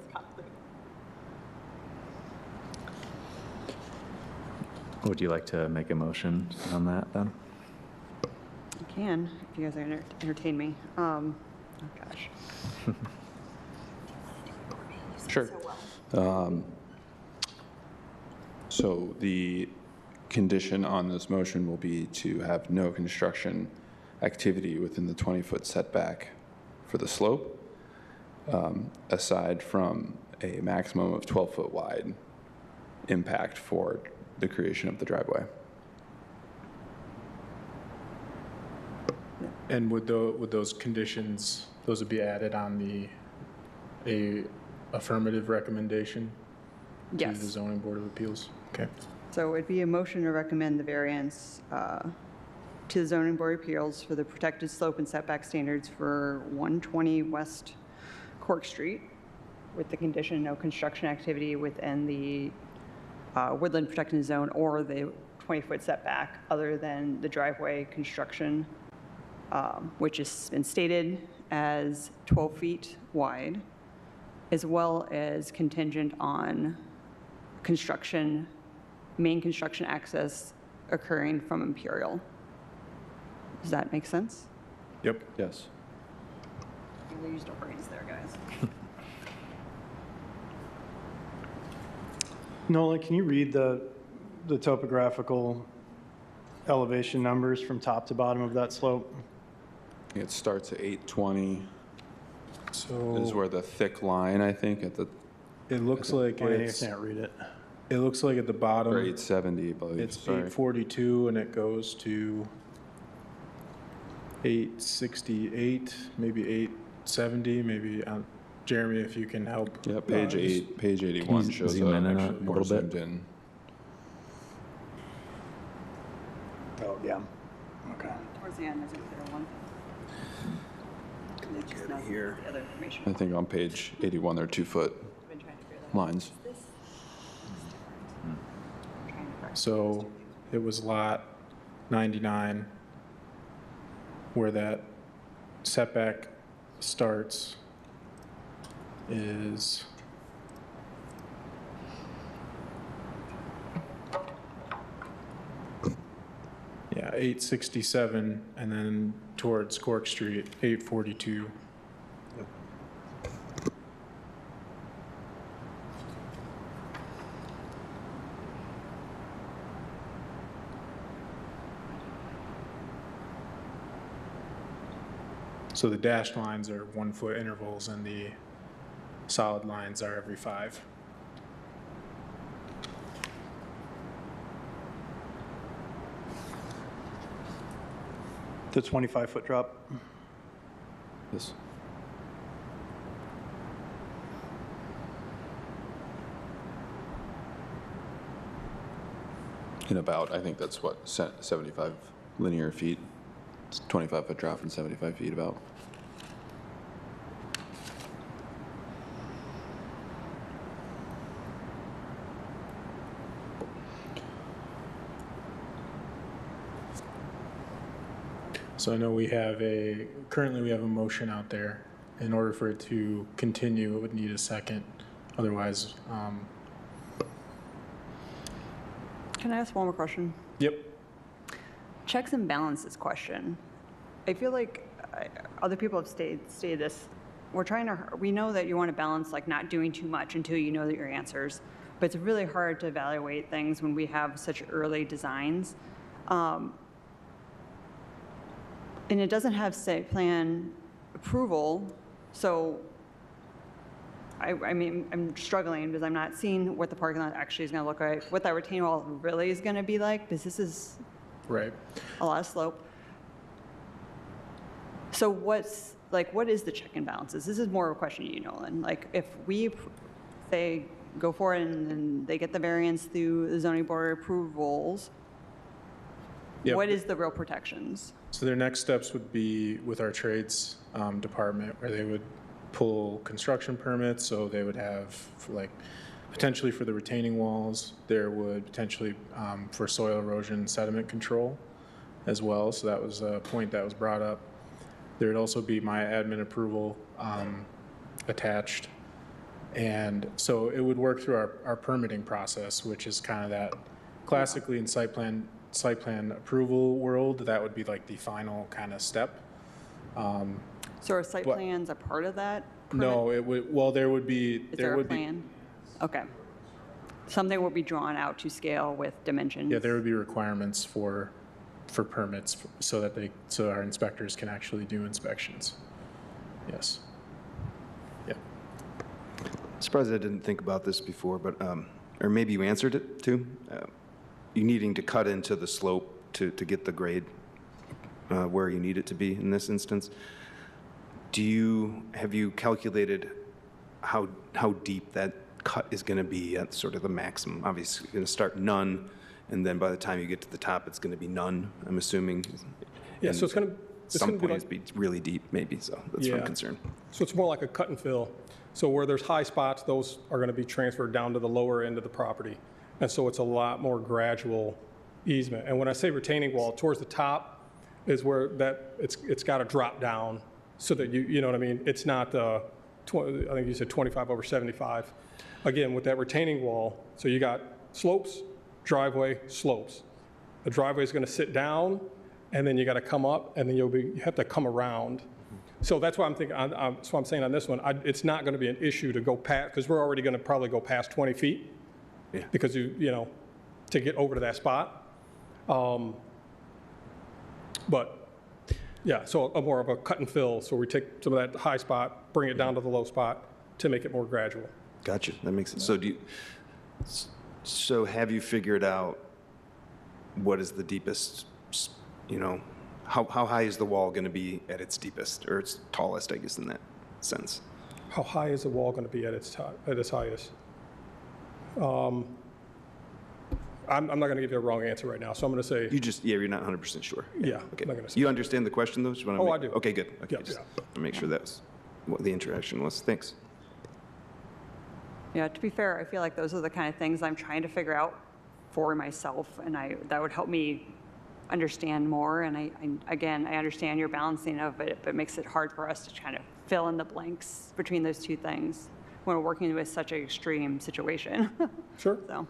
Would you like to make a motion on that then?
You can, if you guys are entertain me. Oh, gosh.
Sure. So the condition on this motion will be to have no construction activity within the 20-foot setback for the slope, aside from a maximum of 12-foot wide impact for the creation of the driveway.
And would those conditions, those would be added on a affirmative recommendation to the
Yes.
zoning board of appeals? Okay.
So it'd be a motion to recommend the variance to the zoning board of appeals for the protected slope and setback standards for 120 West Cork Street with the condition no construction activity within the woodland protected zone or the 20-foot setback other than the driveway construction, which has been stated as 12 feet wide, as well as contingent on construction, main construction access occurring from Imperial. Does that make sense?
Yep.
Yes.
You used our brains there, guys.
Nolan, can you read the topographical elevation numbers from top to bottom of that slope?
It starts at 820
So
is where the thick line, I think, at the,
it looks like
I
it's,
can't read it.
it looks like at the bottom,
or 870, I believe.
it's
Sorry.
842 and it goes to 868, maybe 870, maybe, Jeremy, if you can help.
Yeah, page
just-
8, page 81
you
shows
zoom in
up,
on it
actually
a
more
little bit?
zoomed in.
Oh, yeah. Okay.
Towards the end, there's a clear one. And it's just not
here.
the other information.
I think on page 81, there are 2-foot
I've been trying to figure that out.
lines.
This is different. I'm trying to correct
So it was lot 99 where that setback starts is yeah, 867 and then towards Cork Street, 842. So the dashed lines are 1 foot intervals and the solid lines are every 5.
The 25-foot drop?
This. In about, I think that's what, 75 linear feet. It's 25-foot drop and 75 feet about.
So I know currently we have a motion out there. In order for it to continue, it would need a second. Otherwise,
Can I ask one more question?
yep.
Checks and balances question. I feel like other people have stated this. We know that you want to balance like not doing too much until you know that your answers, but it's really hard to evaluate things when we have such early designs. And it doesn't have site plan approval, so I mean, I'm struggling because I'm not seeing what the parking lot actually is going to look like, what that retaining wall really is going to be like, because this is
Right.
a lot of slope. So what is the check and balances? This is more of a question to you, Nolan. Like, if we say go for it and then they get the variance through the zoning board approvals,
Yep.
what is the real protections?
So their next steps would be with our trades department, where they would pull construction permits. So they would have, like, potentially for the retaining walls, there would potentially for soil erosion sediment control as well. So that was a point that was brought up. There would also be my admin approval attached. And so it would work through our permitting process, which is kind of that classically in site plan approval world, that would be like the final kind of step.
So are site
but-
plans a part of that?
No, it would, well, there would be.
Is there a plan? Okay. Something will be drawn out to scale with dimensions?
Yeah, there would be requirements for permits so so our inspectors can actually do inspections. Yes. Yeah.
Surprised I didn't think about this before, but, or maybe you answered it too. You needing to cut into the slope to get the grade where you need it to be in this instance. Have you calculated how deep that cut is going to be at sort of the maximum? Obviously, you're going to start none, and then by the time you get to the top, it's going to be none, I'm assuming.
Yeah, so it's going to.
Some point it's be really deep, maybe, so that's what I'm concerned.
So it's more like a cut and fill. So where there's high spots, those are going to be transferred down to the lower end of the property. And so it's a lot more gradual easement. And when I say retaining wall, towards the top is where it's got to drop down so that you know what I mean? It's not, I think you said 25 over 75. Again, with that retaining wall, so you got slopes, driveway, slopes. The driveway is going to sit down, and then you got to come up, and then you have to come around. So that's why I'm thinking, that's why I'm saying on this one, it's not going to be an issue to go past, because we're already going to probably go past 20 feet.
Yeah.
Because you know, to get over to that spot. But yeah, so a more of a cut and fill. So we take some of that high spot, bring it down to the low spot to make it more gradual.
Gotcha, that makes sense. So have you figured out what is the deepest, you know, how high is the wall going to be at its deepest, or its tallest, I guess, in that sense?
How high is the wall going to be at its highest? I'm not going to give you a wrong answer right now, so I'm going to say.
You're not 100% sure.
Yeah,
Okay.
I'm not gonna say.
You understand the question, though?
I do.
Okay, good. Okay,
Yeah,
just
yeah.
to make sure that was what the interaction was. Thanks.
Yeah, to be fair, I feel like those are the kind of things I'm trying to figure out for myself, and that would help me understand more. And I understand your balancing of it, but it makes it hard for us to kind of fill in the blanks between those two things when we're working with such an extreme situation.
Sure.
So.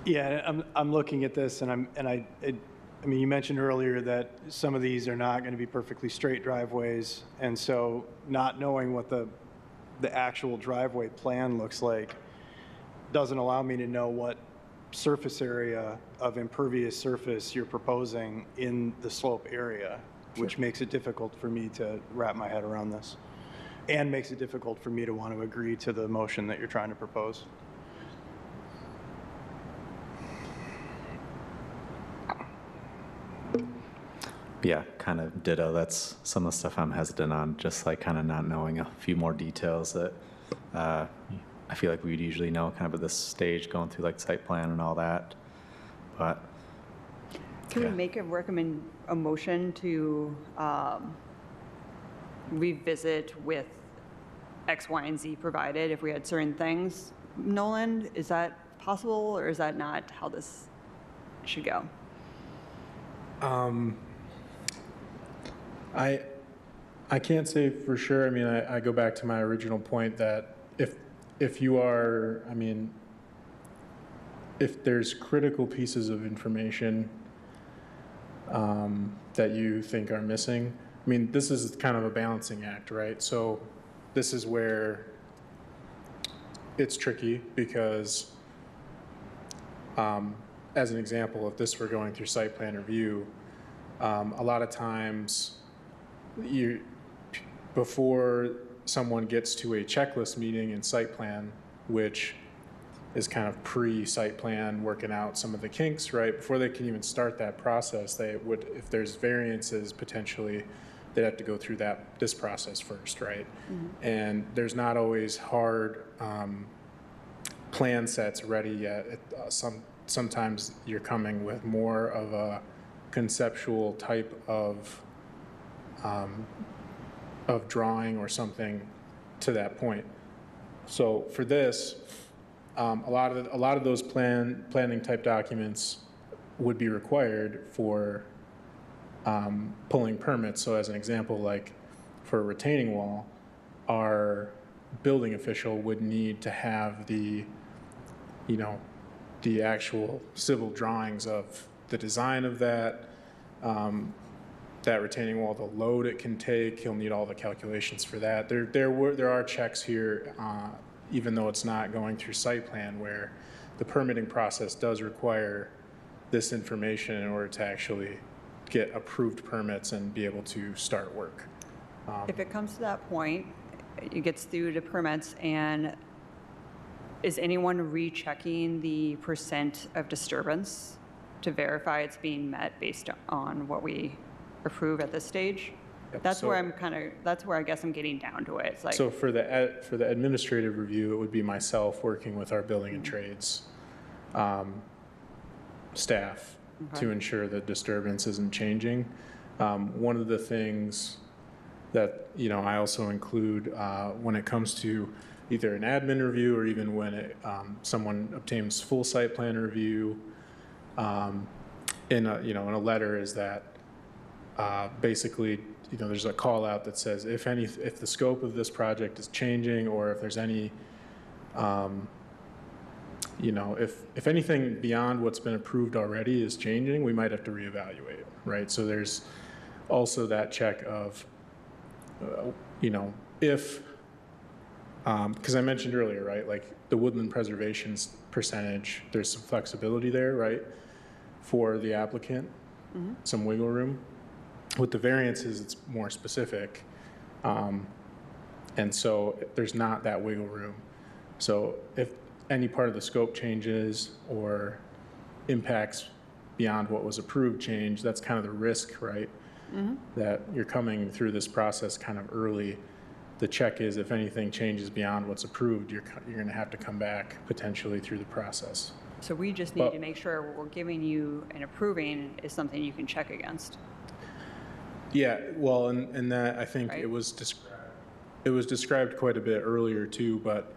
Yeah, I'm looking at this, and I mean, you mentioned earlier that some of these are not going to be perfectly straight driveways, and so not knowing what the actual driveway plan looks like doesn't allow me to know what surface area of impervious surface you're proposing in the slope area, which makes it difficult for me to wrap my head around this, and makes it difficult for me to want to agree to the motion that you're trying to propose.
Yeah, kind of ditto. That's some of the stuff I'm hesitant on, just like kind of not knowing a few more details that I feel like we'd usually know kind of at this stage going through like site plan and all that. But
Can
yeah.
we make a motion to revisit with X, Y, and Z provided if we had certain things? Nolan, is that possible, or is that not how this should go?
I can't say for sure. I mean, I go back to my original point that if you are, I mean, if there's critical pieces of information that you think are missing, I mean, this is kind of a balancing act, right? So this is where it's tricky because, as an example, if this were going through site plan review, a lot of times before someone gets to a checklist meeting in site plan, which is kind of pre-site plan, working out some of the kinks, right? Before they can even start that process, they would, if there's variances, potentially, they'd have to go through this process first, right? And there's not always hard plan sets ready yet. Sometimes you're coming with more of a conceptual type of drawing or something to that point. So for this, a lot of those planning type documents would be required for pulling permits. So as an example, like for a retaining wall, our building official would need to have the actual civil drawings of the design of that retaining wall, the load it can take. He'll need all the calculations for that. There are checks here, even though it's not going through site plan, where the permitting process does require this information in order to actually get approved permits and be able to start work.
If it comes to that point, it gets through to permits, and is anyone rechecking the percent of disturbance to verify it's being met based on what we approve at this stage?
Yep,
That's
so-
where that's where I guess I'm getting down to it. It's like,
So for the administrative review, it would be myself working with our building and trades staff to ensure that disturbance isn't changing. One of the things that I also include when it comes to either an admin review or even when someone obtains full site plan review in a letter is that basically there's a call out that says if the scope of this project is changing, or if there's any if anything beyond what's been approved already is changing, we might have to reevaluate, right? So there's also that check of if because I mentioned earlier, right, like the woodland preservation percentage, there's some flexibility there, right, for the applicant, some wiggle room. With the variances, it's more specific, and so there's not that wiggle room. So if any part of the scope changes or impacts beyond what was approved change, that's kind of the risk, right, that you're coming through this process kind of early. The check is if anything changes beyond what's approved, you're going to have to come back potentially through the process.
so we just need to make sure what we're giving you and approving is something you can check against.
Yeah, well, and that I think
Right.
it was described quite a bit earlier too, but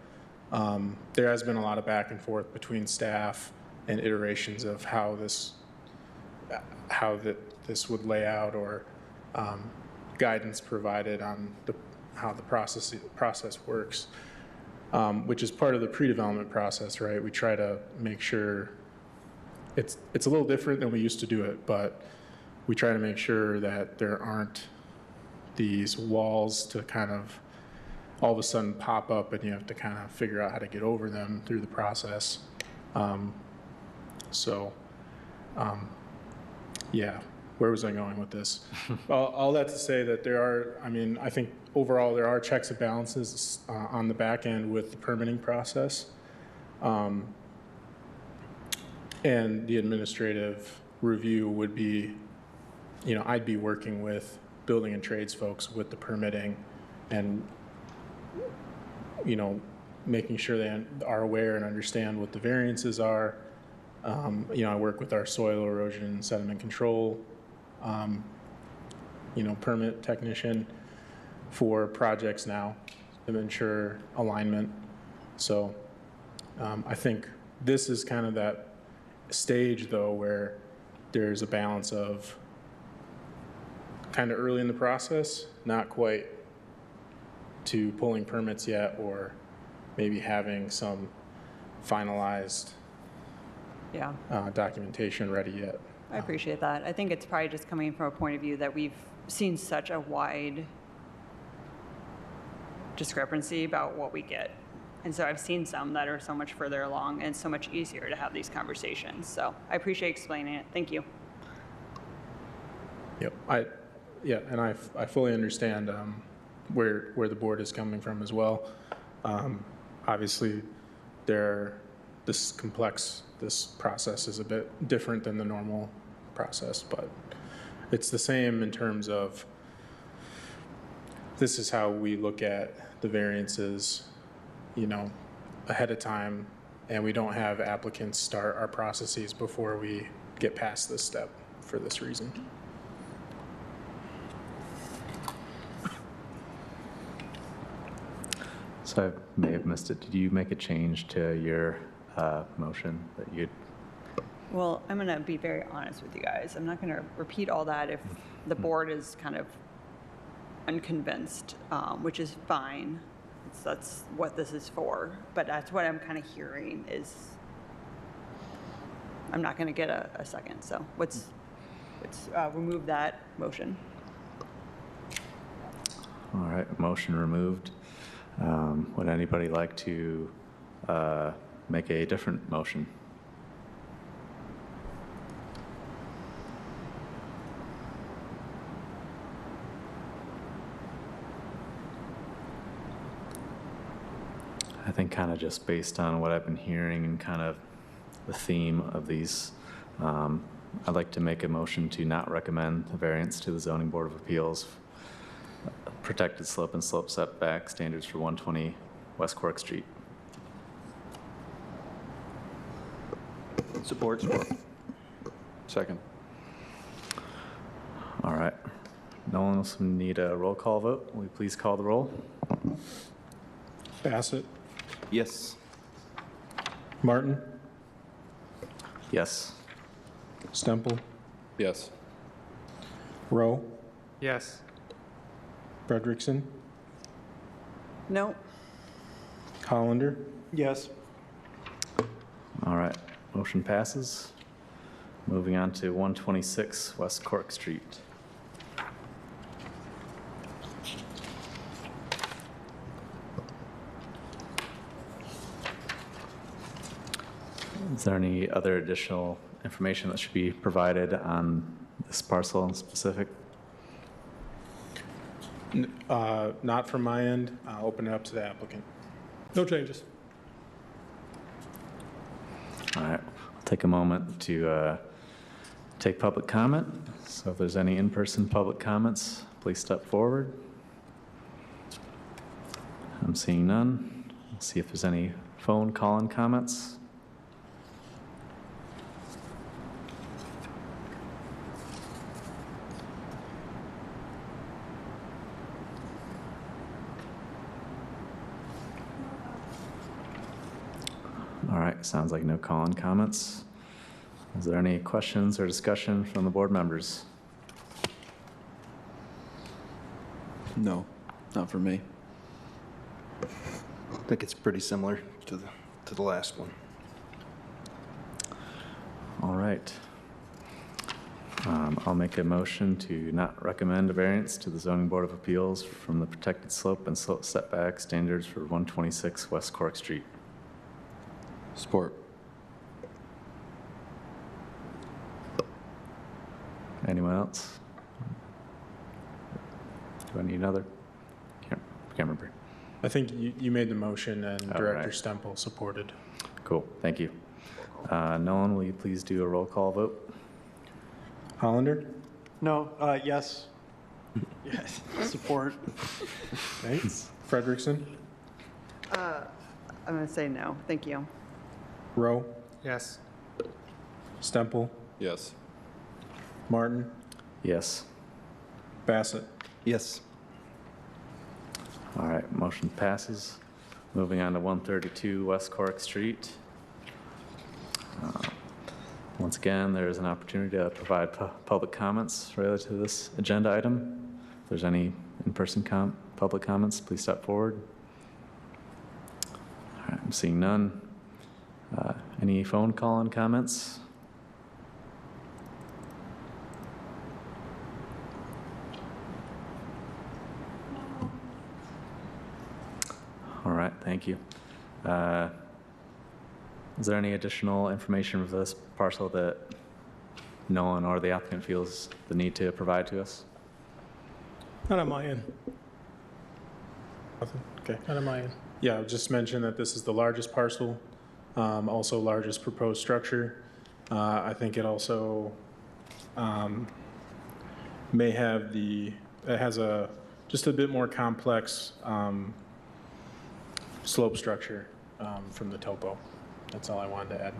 there has been a lot of back and forth between staff and iterations of how this would lay out, or guidance provided on how the process works, which is part of the pre-development process, right? We try to make sure it's a little different than we used to do it, but we try to make sure that there aren't these walls to kind of all of a sudden pop up and you have to kind of figure out how to get over them through the process. Yeah, where was I going with this? All that to say that I think overall there are checks and balances on the back end with the permitting process. And the administrative review would be, I'd be working with building and trades folks with the permitting and, making sure they are aware and understand what the variances are. I work with our soil erosion and sediment control, permit technician for projects now to ensure alignment. So I think this is kind of that stage, though, where there's a balance of kind of early in the process, not quite to pulling permits yet, or maybe having some finalized documentation ready yet.
I appreciate that. I think it's probably just coming from a point of view that we've seen such a wide discrepancy about what we get. And so I've seen some that are so much further along, and it's so much easier to have these conversations. So I appreciate explaining it. Thank you.
Yep. And I fully understand where the board is coming from as well. Obviously, there this process is a bit different than the normal process, but it's the same in terms of this is how we look at the variances, you know, ahead of time, and we don't have applicants start our processes before we get past this step for this reason.
So I may have missed it. Did you make a change to your motion that you'd?
Well, I'm going to be very honest with you guys. I'm not going to repeat all that if the board is kind of unconvinced, which is fine. That's what this is for. But that's what I'm kind of hearing is I'm not going to get a second. So let's remove that motion.
All right, motion removed. Would anybody like to make a different motion? I think kind of just based on what I've been hearing and kind of the theme of these, I'd like to make a motion to not recommend the variance to the Zoning Board of Appeals, protected slope and slope setback standards for 120 West Cork Street.
Support.
Second.
All right. No one else need a roll call vote. Will you please call the roll?
Bassett,
Yes.
Martin,
Yes.
Stemple,
Yes.
Rowe,
Yes.
Frederickson,
No.
Hollander,
Yes.
All right. Motion passes. Moving on to 126 West Cork Street. Is there any other additional information that should be provided on this parcel in specific?
not from my end. I'll open it up to the applicant.
No changes.
All right, I'll take a moment to take public comment. So if there's any in-person public comments, please step forward. I'm seeing none. We'll see if there's any phone call-in comments. All right, sounds like no call-in comments. Is there any questions or discussion from the board members?
No, not for me.
I think it's pretty similar to the last one.
All right. I'll make a motion to not recommend a variance to the Zoning Board of Appeals from the protected slope and slope setback standards for 126 West Cork Street.
Support.
Anyone else? Do I need another? Can't remember.
I think you made the motion and
Oh,
Director
right.
Stemple supported.
Cool, thank you. Nolan, will you please do a roll call vote?
Hollander?
No, yes. Yes, support.
Thanks. Frederickson?
I'm going to say no. Thank you.
Rowe?
Yes.
Stemple?
Yes.
Martin?
Yes.
Bassett?
Yes.
All right, motion passes. Moving on to 132 West Cork Street. Once again, there is an opportunity to provide public comments related to this agenda item. If there's any in-person public comments, please step forward. All right, I'm seeing none. Any phone call-in comments? All right, thank you. Is there any additional information for this parcel that no one or the applicant feels the need to provide to us?
Not on my end.
Nothing? Okay.
Not on my end.
Yeah, I'll just mention that this is the largest parcel also largest proposed structure. I think it also may have it has just a bit more complex slope structure from the topo. That's all I wanted to add.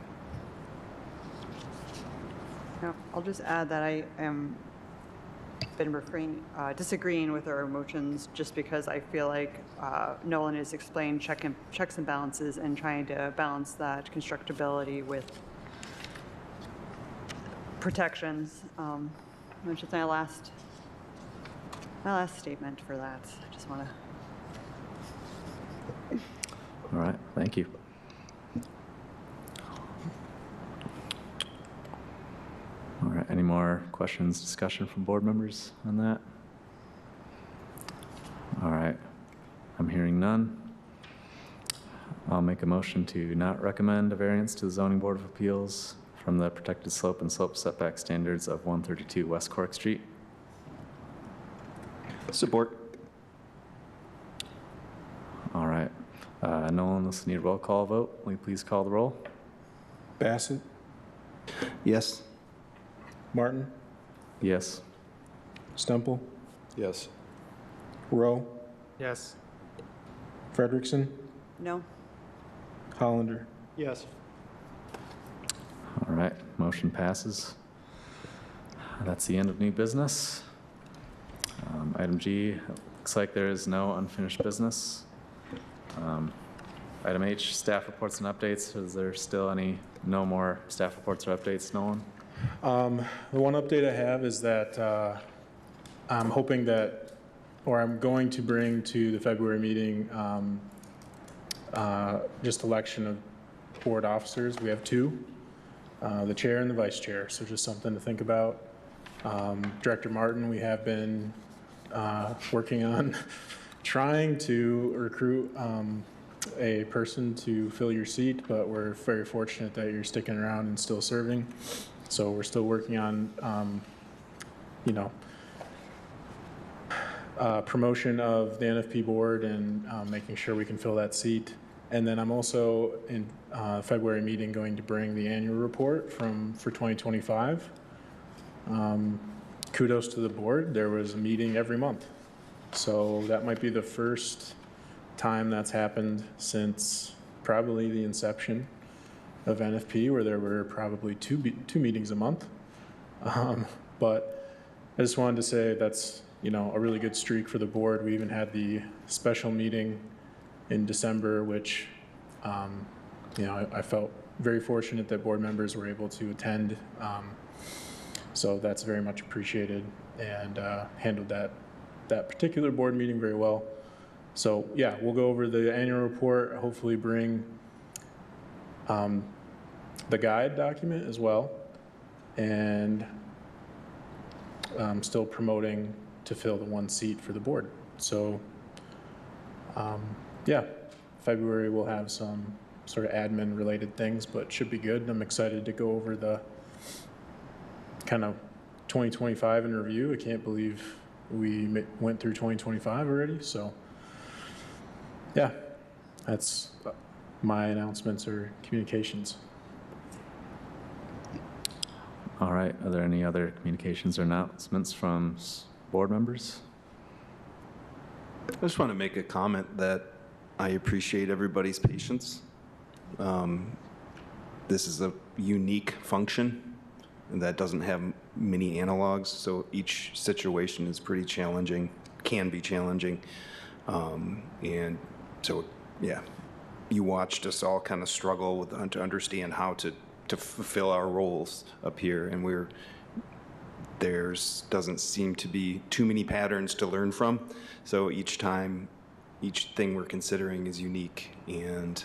Yeah, I'll just add that I am disagreeing with our motions just because I feel like Nolan has explained checks and balances and trying to balance that constructability with protections. Which is my last statement for that. I just want to.
All right, thank you. All right, any more questions, discussion from board members on that? All right, I'm hearing none. I'll make a motion to not recommend a variance to the Zoning Board of Appeals from the protected slope and slope setback standards of 132 West Cork Street.
Support.
All right, Nolan, let's need a roll call vote. Will you please call the roll?
Bassett,
Yes.
Martin,
Yes.
Stemple,
Yes.
Rowe,
Yes.
Frederickson,
No?
Hollander.
Yes.
All right, motion passes. That's the end of new business. Item G, looks like there is no unfinished business. Item H, staff reports and updates. Is there still no more staff reports or updates, Nolan?
The one update I have is that I'm hoping that, or I'm going to bring to the February meeting just election of board officers. We have two, the chair and the vice chair, so just something to think about. Director Martin, we have been working on trying to recruit a person to fill your seat, but we're very fortunate that you're sticking around and still serving. So we're still working on, promotion of the NFP board and making sure we can fill that seat. And then I'm also in February meeting going to bring the annual report for 2025. Kudos to the board. There was a meeting every month. So that might be the first time that's happened since probably the inception of NFP, where there were probably two meetings a month. But I just wanted to say that's, a really good streak for the board. We even had the special meeting in December, which, I felt very fortunate that board members were able to attend. So that's very much appreciated, and handled that particular board meeting very well. So yeah, we'll go over the annual report, hopefully bring the guide document as well, and still promoting to fill the one seat for the board. So yeah, February we'll have some sort of admin related things, but should be good. I'm excited to go over the kind of 2025 in review. I can't believe we went through 2025 already. So yeah, that's my announcements or communications.
All right, are there any other communications or announcements from board members?
I just want to make a comment that I appreciate everybody's patience. This is a unique function that doesn't have many analogs, so each situation is pretty challenging, can be challenging. And so, yeah, you watched us all kind of struggle to understand how to fulfill our roles up here, and doesn't seem to be too many patterns to learn from. So each time, each thing we're considering is unique, and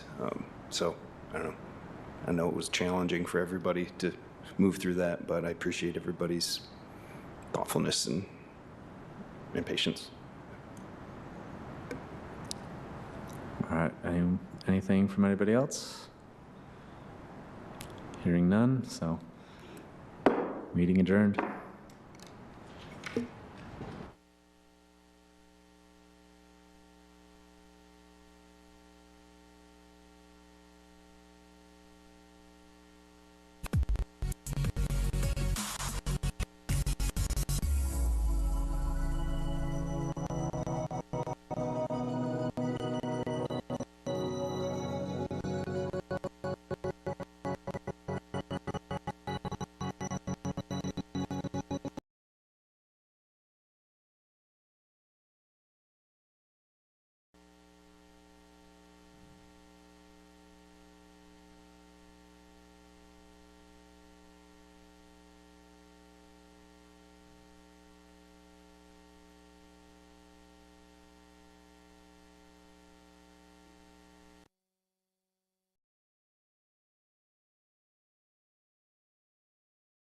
so I don't know. I know it was challenging for everybody to move through that, but I appreciate everybody's thoughtfulness and patience.
All right, anything from anybody else? Hearing none, so meeting adjourned.